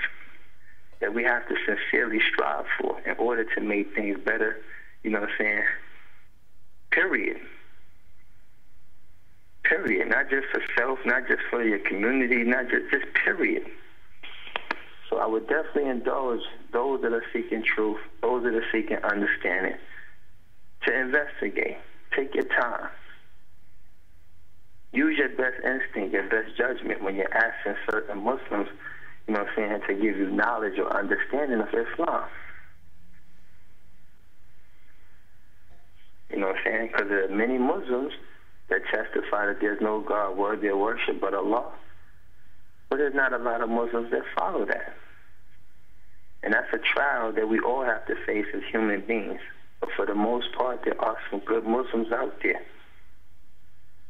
that we have to sincerely strive for in order to make things better, you know what I'm saying? Period. Period. Not just for self, not just for your community, not just period. So I would definitely indulge those that are seeking truth, those that are seeking understanding, to investigate. Take your time. Use your best instinct, your best judgment when you're asking certain Muslims, you know what I'm saying, to give you knowledge or understanding of Islam. You know what I'm saying? Because there are many Muslims that testify that there's no God worthy of worship but Allah. But there's not a lot of Muslims that follow that. And that's a trial that we all have to face as human beings. But for the most part, there are some good Muslims out there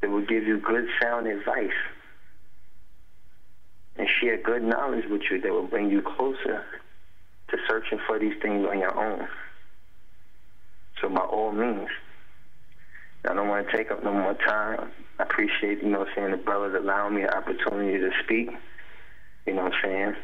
that will give you good, sound advice and share good knowledge with you that will bring you closer to searching for these things on your own. So by all means, I don't want to take up no more time. I appreciate, you know what I'm saying, the brothers allowing me an opportunity to speak, you know what I'm saying.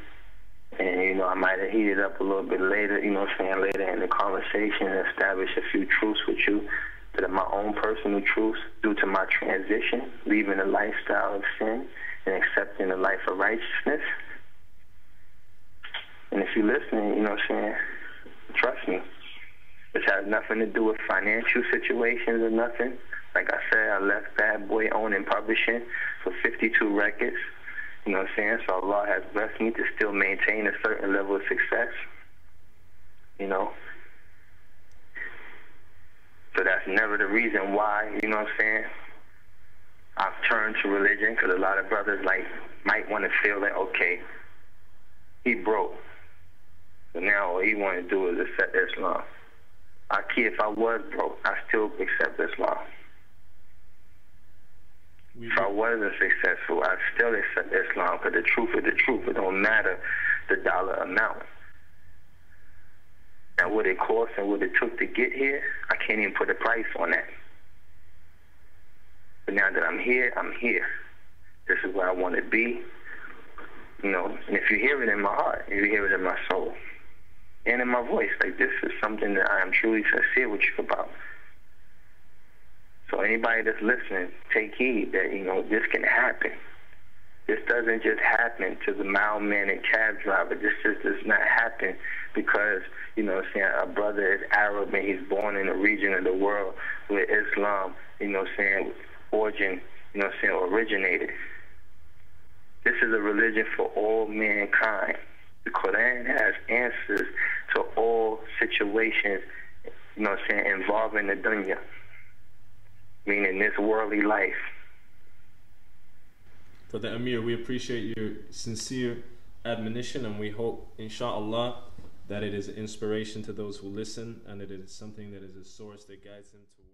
And, you know, I might have heated up a little bit later, you know what I'm saying, later in the conversation and establish a few truths with you that are my own personal truths due to my transition, leaving a lifestyle of sin and accepting a life of righteousness. And if you're listening, you know what I'm saying, trust me, which has nothing to do with financial situations or nothing. Like I said, I left Bad Boy owning publishing for 52 records. You know what I'm saying? So Allah has blessed me to still maintain a certain level of success. You know? So that's never the reason why, you know what I'm saying, I've turned to religion, because a lot of brothers might want to feel that, okay, he broke. So now all he want to do is accept Islam. If I was broke, I still accept Islam. If I wasn't successful, I still accept Islam, because the truth is the truth. It don't matter the dollar amount. Now, what it cost and what it took to get here, I can't even put a price on that. But now that I'm here, I'm here. This is where I want to be. You know, and if you hear it in my heart, you hear it in my soul, and in my voice, like, this is something that I am truly sincere with you about. So anybody that's listening, take heed that, you know, this can happen. This doesn't just happen to the mailman and cab driver. This just does not happen because, you know what I'm saying, a brother is Arab and he's born in a region of the world where Islam, you know what I'm saying, origin, you know what I'm saying, originated. This is a religion for all mankind. The Quran has answers to all situations, you know what I'm saying, involving the dunya, meaning this worldly life. Brother Amir, we appreciate your sincere admonition, and we hope, inshallah, that it is an inspiration to those who listen, and it is something that is a source that guides them towards